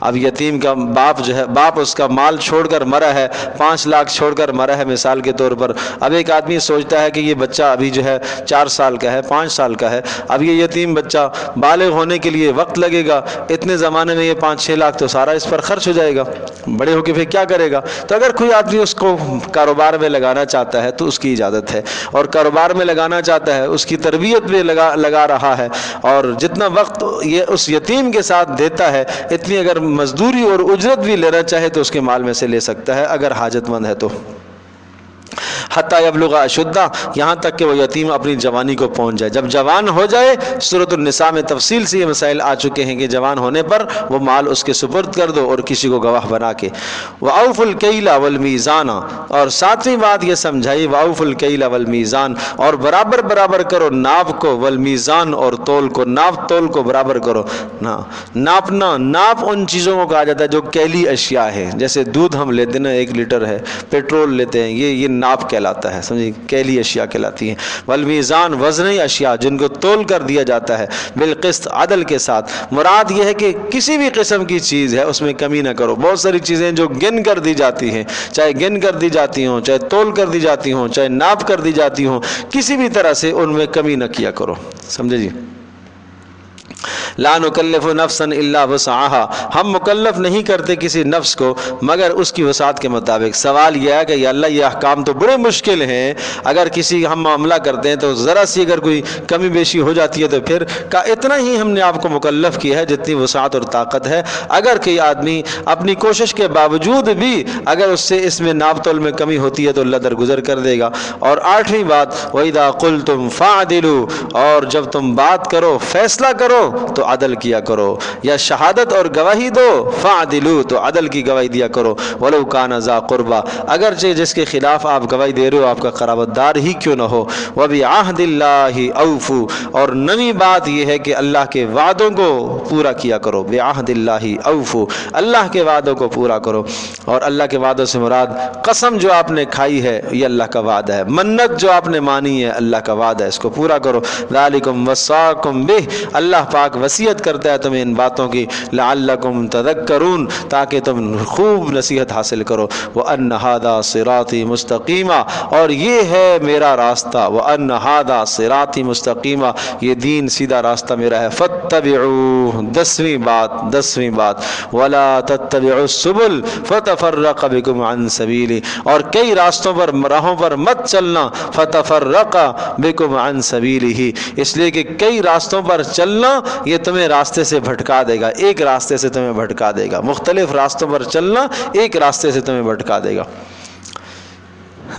اب یتیم کا باپ جو ہے، باپ اس کا مال چھوڑ کر مرا ہے، 5 لاکھ چھوڑ کر مرا ہے مثال کے طور پر، اب ایک آدمی سوچتا ہے کہ یہ بچہ ابھی جو ہے 4 سال کا ہے، 5 سال کا ہے، اب یہ یتیم بچہ بالغ ہونے کے لیے وقت لگے گا، اتنے زمانے میں یہ 5-6 لاکھ تو سارا اس پر خرچ ہو جائے گا، بڑے ہو کے پھر کیا کرے گا؟ تو اگر کوئی آدمی اس کو کاروبار میں لگانا چاہتا ہے تو اس کی اجازت ہے، اور کاروبار میں لگانا چاہتا ہے اس کی تربیت میں لگا رہا ہے، اور جتنا وقت یہ اس یتیم کے ساتھ دیتا ہے اتنی اگر مزدوری اور اجرت بھی لینا چاہے تو اس کے مال میں سے لے سکتا ہے اگر حاجت مند ہے تو۔ حتی یبلغ اشدہ، یہاں تک کہ وہ یتیم اپنی جوانی کو پہنچ جائے، جب جوان ہو جائے، سورۃ النساء میں تفصیل سے یہ مسائل آ چکے ہیں کہ جوان ہونے پر وہ مال اس کے سپرد کر دو اور کسی کو گواہ بنا کے۔ وَأَوْفُوا الْكَيْلَ وَالْمِيزَانَ، اور 7ویں بات یہ سمجھائی، وَأَوْفُوا الْكَيْلَ وَالْمِيزَانَ، اور برابر کرو ناپ کو، والمیزان، اور تول کو، ناپ تول کو برابر کرو۔ ناپنا، ناپ ان چیزوں کو کہا جاتا ہے جو کیلی اشیاء ہے، جیسے دودھ ہم لیتے ہیں 1 لیٹر ہے، پیٹرول لیتے ہیں، یہ ناپ کہلاتا ہے، سمجھے، کیلی اشیاء کہلاتی ہیں۔ والمیزان، وزنی اشیاء جن کو تول کر دیا جاتا ہے، بالقسط، عدل کے ساتھ۔ مراد یہ ہے کہ کسی بھی قسم کی چیز ہے اس میں کمی نہ کرو۔ بہت ساری چیزیں جو گن کر دی جاتی ہیں، چاہے گن کر دی جاتی ہوں، چاہے تول کر دی جاتی ہوں، چاہے ناپ کر دی جاتی ہوں، کسی بھی طرح سے ان میں کمی نہ کیا کرو، سمجھے جی۔ لا نکلف نفسا الا وسعها، ہم مکلف نہیں کرتے کسی نفس کو مگر اس کی وسعت کے مطابق۔ سوال یہ ہے کہ یا اللہ یہ احکام تو بڑے مشکل ہیں، اگر کسی ہم معاملہ کرتے ہیں تو ذرا سی اگر کوئی کمی بیشی ہو جاتی ہے تو پھر کا اتنا ہی ہم نے آپ کو مکلف کیا ہے جتنی وسعت اور طاقت ہے۔ اگر کوئی آدمی اپنی کوشش کے باوجود بھی اگر اس سے اس میں ناپ تول میں کمی ہوتی ہے تو اللہ درگزر کر دے گا۔ اور آٹھویں بات وَإِذَا قُلْتُمْ فَعْدِلُوا، اور جب تم بات کرو فیصلہ کرو تو عدل کیا کرو، یا شہادت اور گواہی دو فَعْدِلُوا تو عدل کی گواہی دیا کرو، وَلَوْ كَانَ ذَا قُرْبَى اگرچہ جس کے خلاف آپ گواہی دے رہے ہو آپ کا قرابت دار ہی کیوں نہ ہو، وَبِعَهْدِ اللَّهِ أَوْفُوا اور نویں بات یہ ہے کہ اللہ کے وعدوں کو پورا کیا کرو، بِعَهْدِ اللَّهِ أَوْفُوا اللہ کے وعدوں کو پورا کرو۔ اور اللہ کے وعدوں سے مراد قسم جو آپ نے کھائی ہے یہ اللہ کا وعدہ ہے، منت جو آپ نے مانی ہے اللہ کا وعدہ ہے، اس کو پورا کرو۔ ذَلِكُمْ وَصَّاكُمْ بِهِ اللہ پاک وصیت کرتا ہے تمہیں ان باتوں کی، لعلکم تذکرون تاکہ تم خوب نصیحت حاصل کرو۔ وَأَنَّ هَذَا صِرَاطِي مُسْتَقِيمًا اور یہ ہے میرا راستہ، وَأَنَّ هَذَا صِرَاطِي مُسْتَقِيمًا یہ دین سیدھا راستہ میرا ہے۔ فَاتَّبِعُوهُ دسویں بات وَلَا تَتَّبِعُوا السُّبُلَ فَتَفَرَّقَ بِكُمْ عَنْ سَبِيلِهِ اور کئی راستوں پر راہوں پر مت چلنا، فَتَفَرَّقَ بِكُمْ عَنْ سَبِيلِهِ اس لیے کہ کئی راستوں پر چلنا یہ تمہیں راستے سے بھٹکا دے گا، ایک راستے سے تمہیں بھٹکا دے گا، مختلف راستوں پر چلنا ایک راستے سے تمہیں بھٹکا دے گا۔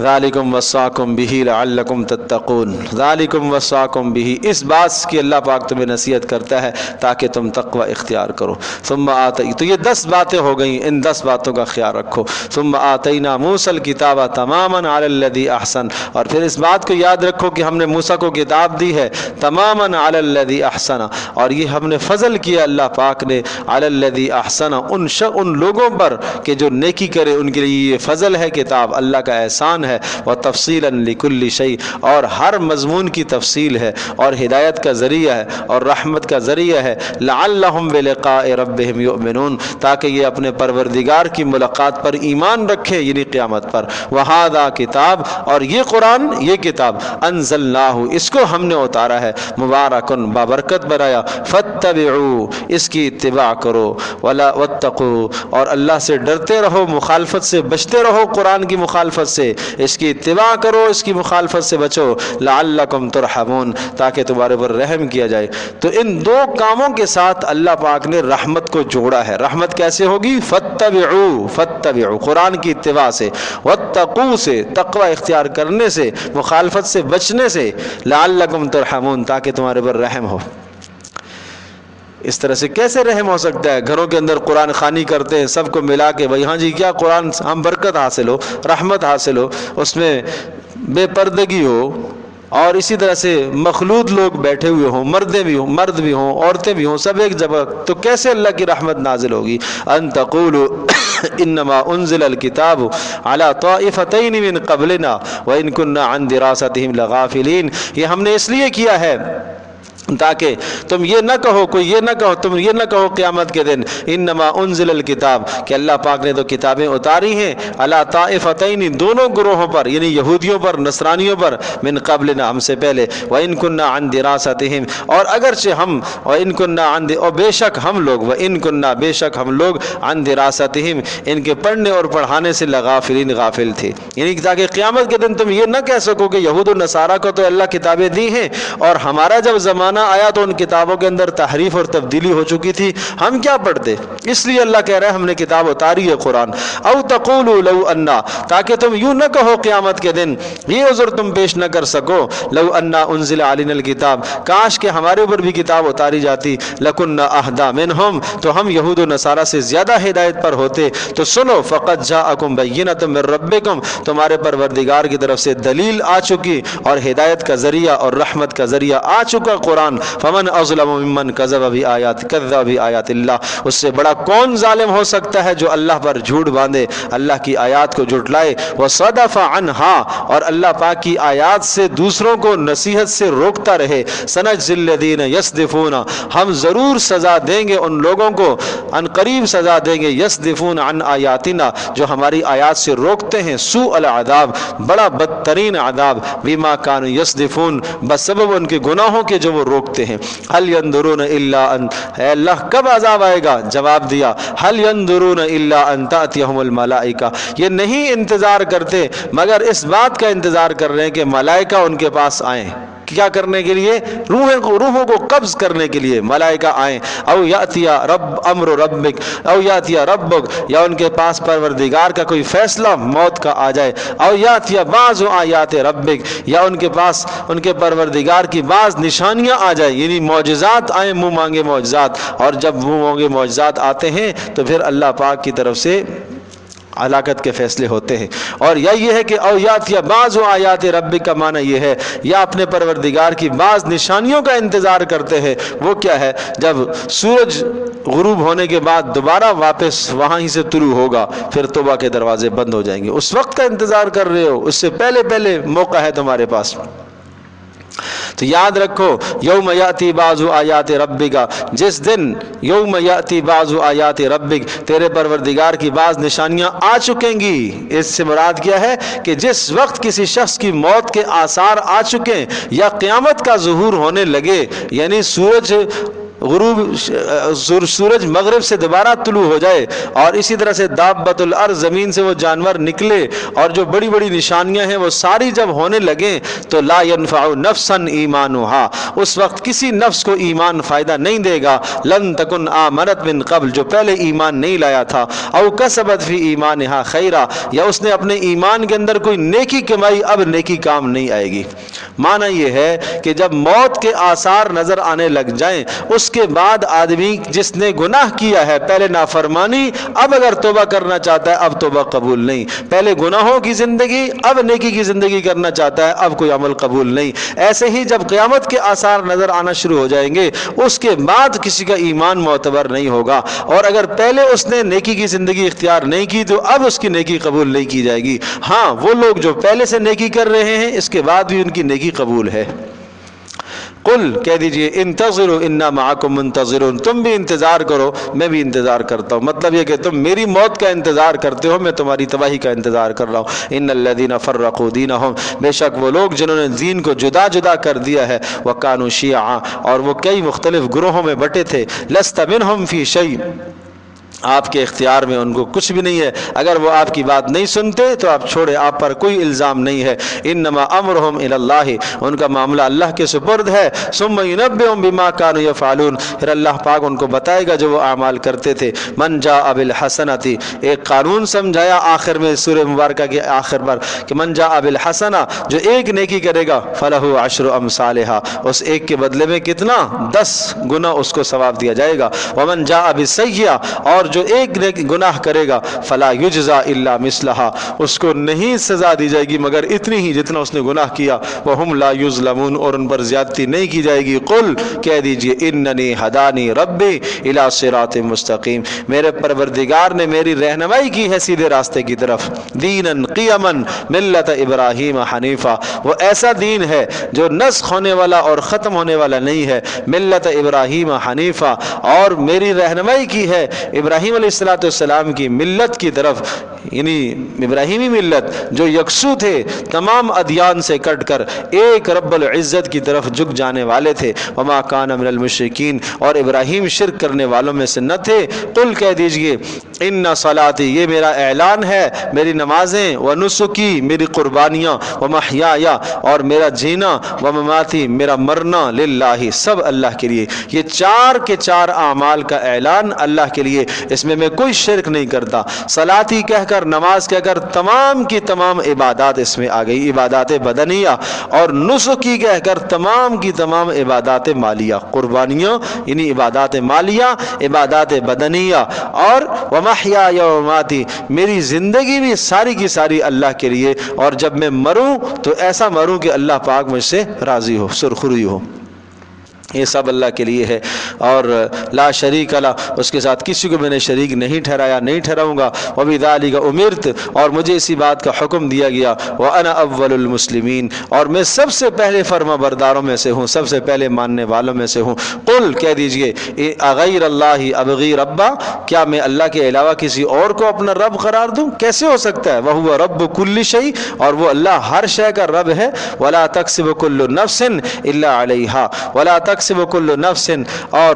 ذالکم وصاکم بہ لعلکم تتقون ذالکم وصاکم بہ اس بات کی اللہ پاک تمہیں نصیحت کرتا ہے تاکہ تم تقوی اختیار کرو۔ ثم تو یہ 10 باتیں ہو گئیں، ان 10 باتوں کا خیال رکھو۔ ثم آتینا موسیٰ الکتاب تماما علی الذی احسن اور پھر اس بات کو یاد رکھو کہ ہم نے موسیٰ کو کتاب دی ہے تماما علی الذی احسن اور یہ ہم نے فضل کیا اللہ پاک نے علی الذی احسن ان لوگوں پر کہ جو نیکی کرے ان کے لیے یہ فضل ہے کتاب، اللہ کا احسان ہے۔ وتفصیلا لکل شیء اور ہر مضمون کی تفصیل ہے اور ہدایت کا ذریعہ ہے اور رحمت کا ذریعہ ہے۔ لعلہم بلقاء ربہم یؤمنون تاکہ یہ اپنے پروردگار کی ملاقات پر ایمان رکھے یعنی قیامت پر۔ وہذا کتاب اور یہ قرآن یہ کتاب انزلناہ اس کو ہم نے اتارا ہے، مبارکن بابرکت بنایا، فاتبعوا اس کی اتباع کرو، ولا واتقوا اور اللہ سے ڈرتے رہو، مخالفت سے بچتے رہو، قرآن کی مخالفت سے اس کی اتباع کرو، اس کی مخالفت سے بچو، لعلکم ترحمون تاکہ تمہارے پر رحم کیا جائے۔ تو ان 2 کاموں کے ساتھ اللہ پاک نے رحمت کو جوڑا ہے۔ رحمت کیسے ہوگی؟ فاتبعوا قرآن کی اتباع سے، واتقوا سے تقوی اختیار کرنے سے، مخالفت سے بچنے سے، لعلکم ترحمون تاکہ تمہارے پر رحم ہو۔ اس طرح سے کیسے رحم ہو سکتا ہے؟ گھروں کے اندر قرآن خوانی کرتے ہیں سب کو ملا کے، بھائی ہاں جی کیا قرآن ہم برکت حاصل ہو، رحمت حاصل ہو، اس میں بے پردگی ہو اور اسی طرح سے مخلوط لوگ بیٹھے ہوئے ہوں، مرد بھی ہوں، عورتیں بھی ہوں، سب ایک جگہ، تو کیسے اللہ کی رحمت نازل ہوگی؟ ان تقولوا انما انزل الكتاب على طائفتين من قبلنا وان كنا عن دراستهم لغافلين یہ ہم نے اس لیے کیا ہے تاکہ تم یہ نہ کہو، تم یہ نہ کہو قیامت کے دن انما انزل الکتاب کہ اللہ پاک نے تو کتابیں اتاری ہیں علی طائفتین دونوں گروہوں پر یعنی یہودیوں پر نصرانیوں پر، من قبلنا ہم سے پہلے، وان کنا عن دراستہم اور اگرچہ ہم، وان کنا عن اور بے شک ہم لوگ، وان کنا بے شک ہم لوگ عن دراستہم ان کے پڑھنے اور پڑھانے سے لغافلین غافل تھے، یعنی تاکہ قیامت کے دن تم یہ نہ کہہ سکو کہ یہود و نصارہ کو تو اللہ کتابیں دی ہیں اور ہمارا جب زمانہ آیا تو ان کتابوں کے اندر تحریف اور تبدیلی ہو چکی تھی، ہم کیا پڑھتے؟ اس لیے اللہ کہہ رہا ہے ہم نے کتاب اتاری ہے قرآن۔ او تقولوا لو انا تاکہ تم یوں نہ کہو قیامت کے دن، یہ عذر تم پیش نہ کر سکو، لو انا انزل علینا الکتاب کاش کہ ہمارے اوپر بھی کتاب اتاری جاتی، لکنا اہدی منہم تو ہم یہود و نصارہ سے زیادہ ہدایت پر ہوتے۔ تو سنو، فقد جاءکم بینۃ من ربکم تمہارے پروردگار کی طرف سے دلیل آ چکی اور ہدایت کا ذریعہ اور رحمت کا ذریعہ آ چکا قرآن۔ فمن اظلم ممن کذب بآیات اللہ اس سے بڑا کون ظالم ہو سکتا ہے جو اللہ پر جھوٹ باندھے، اللہ کی آیات کو جھٹلائے، وصدف عنہا اور اللہ پاک کی آیات سے دوسروں کو نصیحت سے روکتا رہے۔ سنجزی الذین یصدفون ہم ضرور سزا دیں گے ان لوگوں کو، ان قریب سزا دیں گے، یصدفون عن آیاتنا جو ہماری آیات سے روکتے ہیں، سوء العذاب بڑا بدترین عذاب، بما کانوا یصدفون بسبب ان کے گناہوں کے جو وہ روکتے ہیں۔ هل ينظرون الا ان، اے اللہ کب عذاب آئے گا؟ جواب دیا هل ينظرون الا ان تأتيهم الملائکہ، یہ نہیں انتظار کرتے مگر اس بات کا انتظار کر رہے ہیں کہ ملائکہ ان کے پاس آئیں۔ کیا کرنے کے لیے؟ روحوں کو قبض کرنے کے لیے ملائکہ آئیں۔ او یاتی امر ربک، او یاتی ربک، یا ان کے پاس پروردگار کا کوئی فیصلہ موت کا آ جائے۔ او یاتی بعض آیات ربک، یا ان کے پاس ان کے پروردگار کی بعض نشانیاں آ جائیں، یعنی معجزات آئیں، منہ مانگے معجزات۔ اور جب منہ مانگے معجزات آتے ہیں تو پھر اللہ پاک کی طرف سے ہلاکت کے فیصلے ہوتے ہیں۔ اور یا یہ ہے کہ او یاتی بعض آیات ربک کا معنی یہ ہے یا اپنے پروردگار کی بعض نشانیوں کا انتظار کرتے ہیں۔ وہ کیا ہے؟ جب سورج غروب ہونے کے بعد دوبارہ واپس وہاں ہی سے طلوع ہوگا، پھر توبہ کے دروازے بند ہو جائیں گے، اس وقت کا انتظار کر رہے ہو، اس سے پہلے موقع ہے تمہارے پاس۔ تو یاد رکھو یوم یاتی بعض آیات ربک، جس دن یوم یاتی بعض آیات ربک، تیرے پروردگار کی بعض نشانیاں آ چکیں گی۔ اس سے مراد کیا ہے کہ جس وقت کسی شخص کی موت کے آثار آ چکیں یا قیامت کا ظہور ہونے لگے، یعنی سورج مغرب سے دوبارہ طلوع ہو جائے، اور اسی طرح سے دابت الارض، زمین سے وہ جانور نکلے، اور جو بڑی بڑی نشانیاں ہیں وہ ساری جب ہونے لگیں تو لا ينفع نفسا ایمانها، اس وقت کسی نفس کو ایمان فائدہ نہیں دے گا۔ لن تکن آمنت من قبل، جو پہلے ایمان نہیں لایا تھا، او کسبت فی ایمانها خیرا، یا اس نے اپنے ایمان کے اندر کوئی نیکی کمائی، اب نیکی کام نہیں آئے گی۔ معنی یہ ہے کہ جب موت کے آثار نظر آنے لگ جائیں، اس کے بعد آدمی جس نے گناہ کیا ہے، پہلے نافرمانی، اب اگر توبہ کرنا چاہتا ہے اب توبہ قبول نہیں، پہلے گناہوں کی زندگی، اب نیکی کی زندگی کرنا چاہتا ہے، اب کوئی عمل قبول نہیں۔ ایسے ہی جب قیامت کے آثار نظر آنا شروع ہو جائیں گے، اس کے بعد کسی کا ایمان معتبر نہیں ہوگا، اور اگر پہلے اس نے نیکی کی زندگی اختیار نہیں کی تو اب اس کی نیکی قبول نہیں کی جائے گی۔ ہاں وہ لوگ جو پہلے سے نیکی کر رہے ہیں، اس کے بعد بھی ان کی نیکی قبول ہے۔ قل، کہہ دیجئے، انتظروا انا معکم منتظرون، تم بھی انتظار کرو، میں بھی انتظار کرتا ہوں۔ مطلب یہ کہ تم میری موت کا انتظار کرتے ہو، میں تمہاری تباہی کا انتظار کر رہا ہوں۔ ان الذین فرقوا دینہم، بے شک وہ لوگ جنہوں نے دین کو جدا جدا کر دیا ہے، وکانوا شیعا، اور وہ کئی مختلف گروہوں میں بٹے تھے، لست منہم فی شیء، آپ کے اختیار میں ان کو کچھ بھی نہیں ہے، اگر وہ آپ کی بات نہیں سنتے تو آپ چھوڑے، آپ پر کوئی الزام نہیں ہے۔ انما امرهم الی اللہ، ان کا معاملہ اللہ کے سپرد ہے۔ ثم ینبئهم بما كانوا يفعلون، پھر اللہ پاک ان کو بتائے گا جو وہ اعمال کرتے تھے۔ من جاء بالحسنۃ، ایک قانون سمجھایا آخر میں سورہ مبارکہ کے آخر پر کہ من جاء بالحسنہ، جو ایک نیکی کرے گا فلہ عشر امثالھا، اس ایک کے بدلے میں کتنا؟ 10 گنا اس کو ثواب دیا جائے گا۔ ومن جاء بالسیئہ، اور جو ایک گناہ کرے گا فلا یجزا الا مثلہا، اس کو نہیں سزا دی جائے گی مگر اتنی ہی جتنا اس نے گناہ کیا۔ وہم لا یظلمون، اور ان پر زیادتی نہیں کی جائے گی۔ قل، کہہ دیجئے، اننی ہدانی ربی الی صراط مستقیم، میرے پروردگار نے میری رہنمائی کی ہے سیدھے راستے کی طرف۔ دینا قیما ملت ابراہیم حنیفہ، وہ ایسا دین ہے جو نسخ ہونے والا اور ختم ہونے والا نہیں ہے۔ ملت ابراہیم حنیفہ، اور میری رہنمائی کی ہے ابراہیم علیہ السلام کی ملت کی طرف، یعنی ابراہیمی ملت جو یکسو تھے، تمام ادیان سے کٹ کر ایک رب العزت کی طرف جھک جانے والے تھے۔ وما کان من المشرکین، اور ابراہیم شرک کرنے والوں میں سے نہ تھے۔ قل، کہہ دیجئے، ان صلاتی، یہ میرا اعلان ہے، میری نمازیں، ونسکی، میری قربانیاں، ومحیایا، اور میرا جینا، ومماتی، میرا مرنا، للہ، سب اللہ کے لیے۔ یہ 4 کے 4 اعمال کا اعلان اللہ کے لیے، اس میں کوئی شرک نہیں کرتا۔ صلاتی کہہ کر، نماز کہہ کر، تمام کی تمام عبادات اس میں آ گئی، عبادات بدنیہ، اور نسکی کہہ کر تمام کی تمام عبادات مالیہ، قربانیاں یعنی عبادات مالیہ، عبادات بدنیہ، اور ومحیایا ومماتی، میری زندگی بھی ساری کی ساری اللہ کے لیے، اور جب میں مروں تو ایسا مروں کہ اللہ پاک مجھ سے راضی ہو، سرخروی ہو۔ یہ سب اللہ کے لیے ہے، اور لا شریک لہ، اس کے ساتھ کسی کو میں نے شریک نہیں ٹھہرایا، نہیں ٹھہراؤں گا۔ وبذالک امرت، اور مجھے اسی بات کا حکم دیا گیا۔ وانا اول المسلمین، اور میں سب سے پہلے فرما برداروں میں سے ہوں، سب سے پہلے ماننے والوں میں سے ہوں۔ قل، کہہ دیجئے، اغیر اللہ ابغی ربا، کیا میں اللہ کے علاوہ کسی اور کو اپنا رب قرار دوں؟ کیسے ہو سکتا ہے؟ وہو رب کل شیء، اور وہ اللہ ہر شے کا رب ہے۔ ولا تکسب کل نفس الا علیہا، ولا تکسب تکسب کل نفس، اور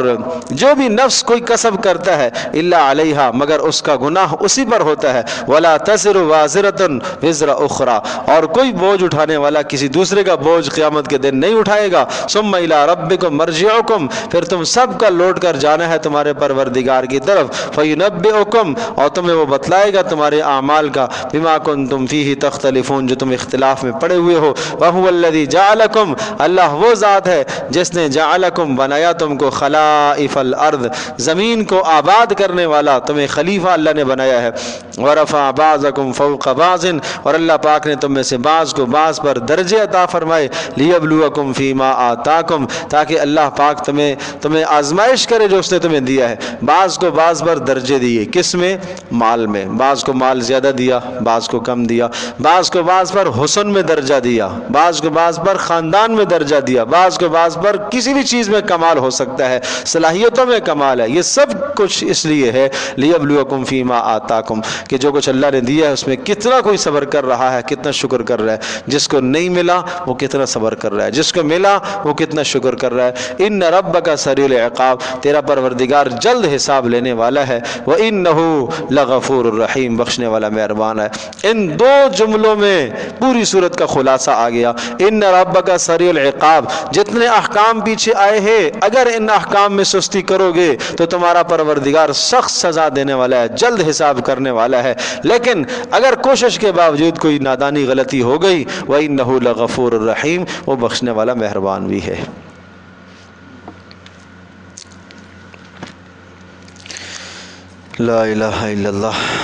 جو بھی نفس کوئی کسب کرتا ہے الا علیہا، مگر اس کا گناہ اسی پر ہوتا ہے، ولا تزر وازرۃ وزر اخری، اور کوئی بوجھ اٹھانے والا کسی دوسرے کا بوجھ قیامت کے دن نہیں اٹھائے گا، ثم الی ربکم مرجعکم، پھر تم سب کا لوٹ کر جانا ہے تمہارے پروردگار کی طرف، فینبئکم، اور تمہیں وہ بتلائے گا تمہارے اعمال کا، بما کنتم فیہ تختلفون، جو تم اختلاف میں پڑے ہوئے ہو، وہو الذی جعلکم، اللہ وہ ذات ہے جس نے جعلکم، بنایا تم کو، خلائف الارض، زمین کو آباد کرنے والا، تمہیں خلیفہ اللہ نے بنایا ہے، ورفع بعضکم فوق بعض، اور اللہ پاک نے تم میں سے بعض کو بعض پر درجے عطا فرمائے، لیبلوکم فیما آتاکم، تاکہ اللہ پاک تمہیں آزمائش کرے جو اس نے تمہیں دیا ہے، بعض کو بعض پر درجے دیے، کس میں؟ مال میں، بعض کو مال زیادہ دیا، بعض کو کم دیا، بعض کو بعض پر حسن میں درجہ دیا، بعض کو بعض پر خاندان میں درجہ دیا، بعض کو بعض پر کسی بھی چیز میں کمال ہو سکتا ہے، صلاحیتوں میں کمال ہے، یہ سب کچھ اس لیے ہے لیبلوکم فیما آتاکم، کہ جو کچھ اللہ نے دیا ہے اس میں کتنا کوئی صبر کر رہا ہے، کتنا شکر کر رہا ہے، جس کو نہیں ملا وہ کتنا صبر کر رہا ہے، جس کو ملا وہ کتنا شکر کر رہا ہے۔ ان ربک سریع العقاب، تیرا پروردگار جلد حساب لینے والا ہے، وانہ لغفور الرحیم، بخشنے والا مہربان ہے۔ ان دو جملوں میں پوری صورت کا خلاصہ آ گیا۔ ان ربک سریع العقاب، جتنے احکام پیچھے آئے ہیں، اگر ان احکام میں سستی کرو گے تو تمہارا پروردگار سخت سزا دینے والا ہے، جلد حساب کرنے والا ہے، لیکن اگر کوشش کے باوجود کوئی نادانی غلطی ہو گئی، وَإِنَّهُ لَغَفُورٌ الرحیم، وہ بخشنے والا مہربان بھی ہے۔ لا الہ الا اللہ۔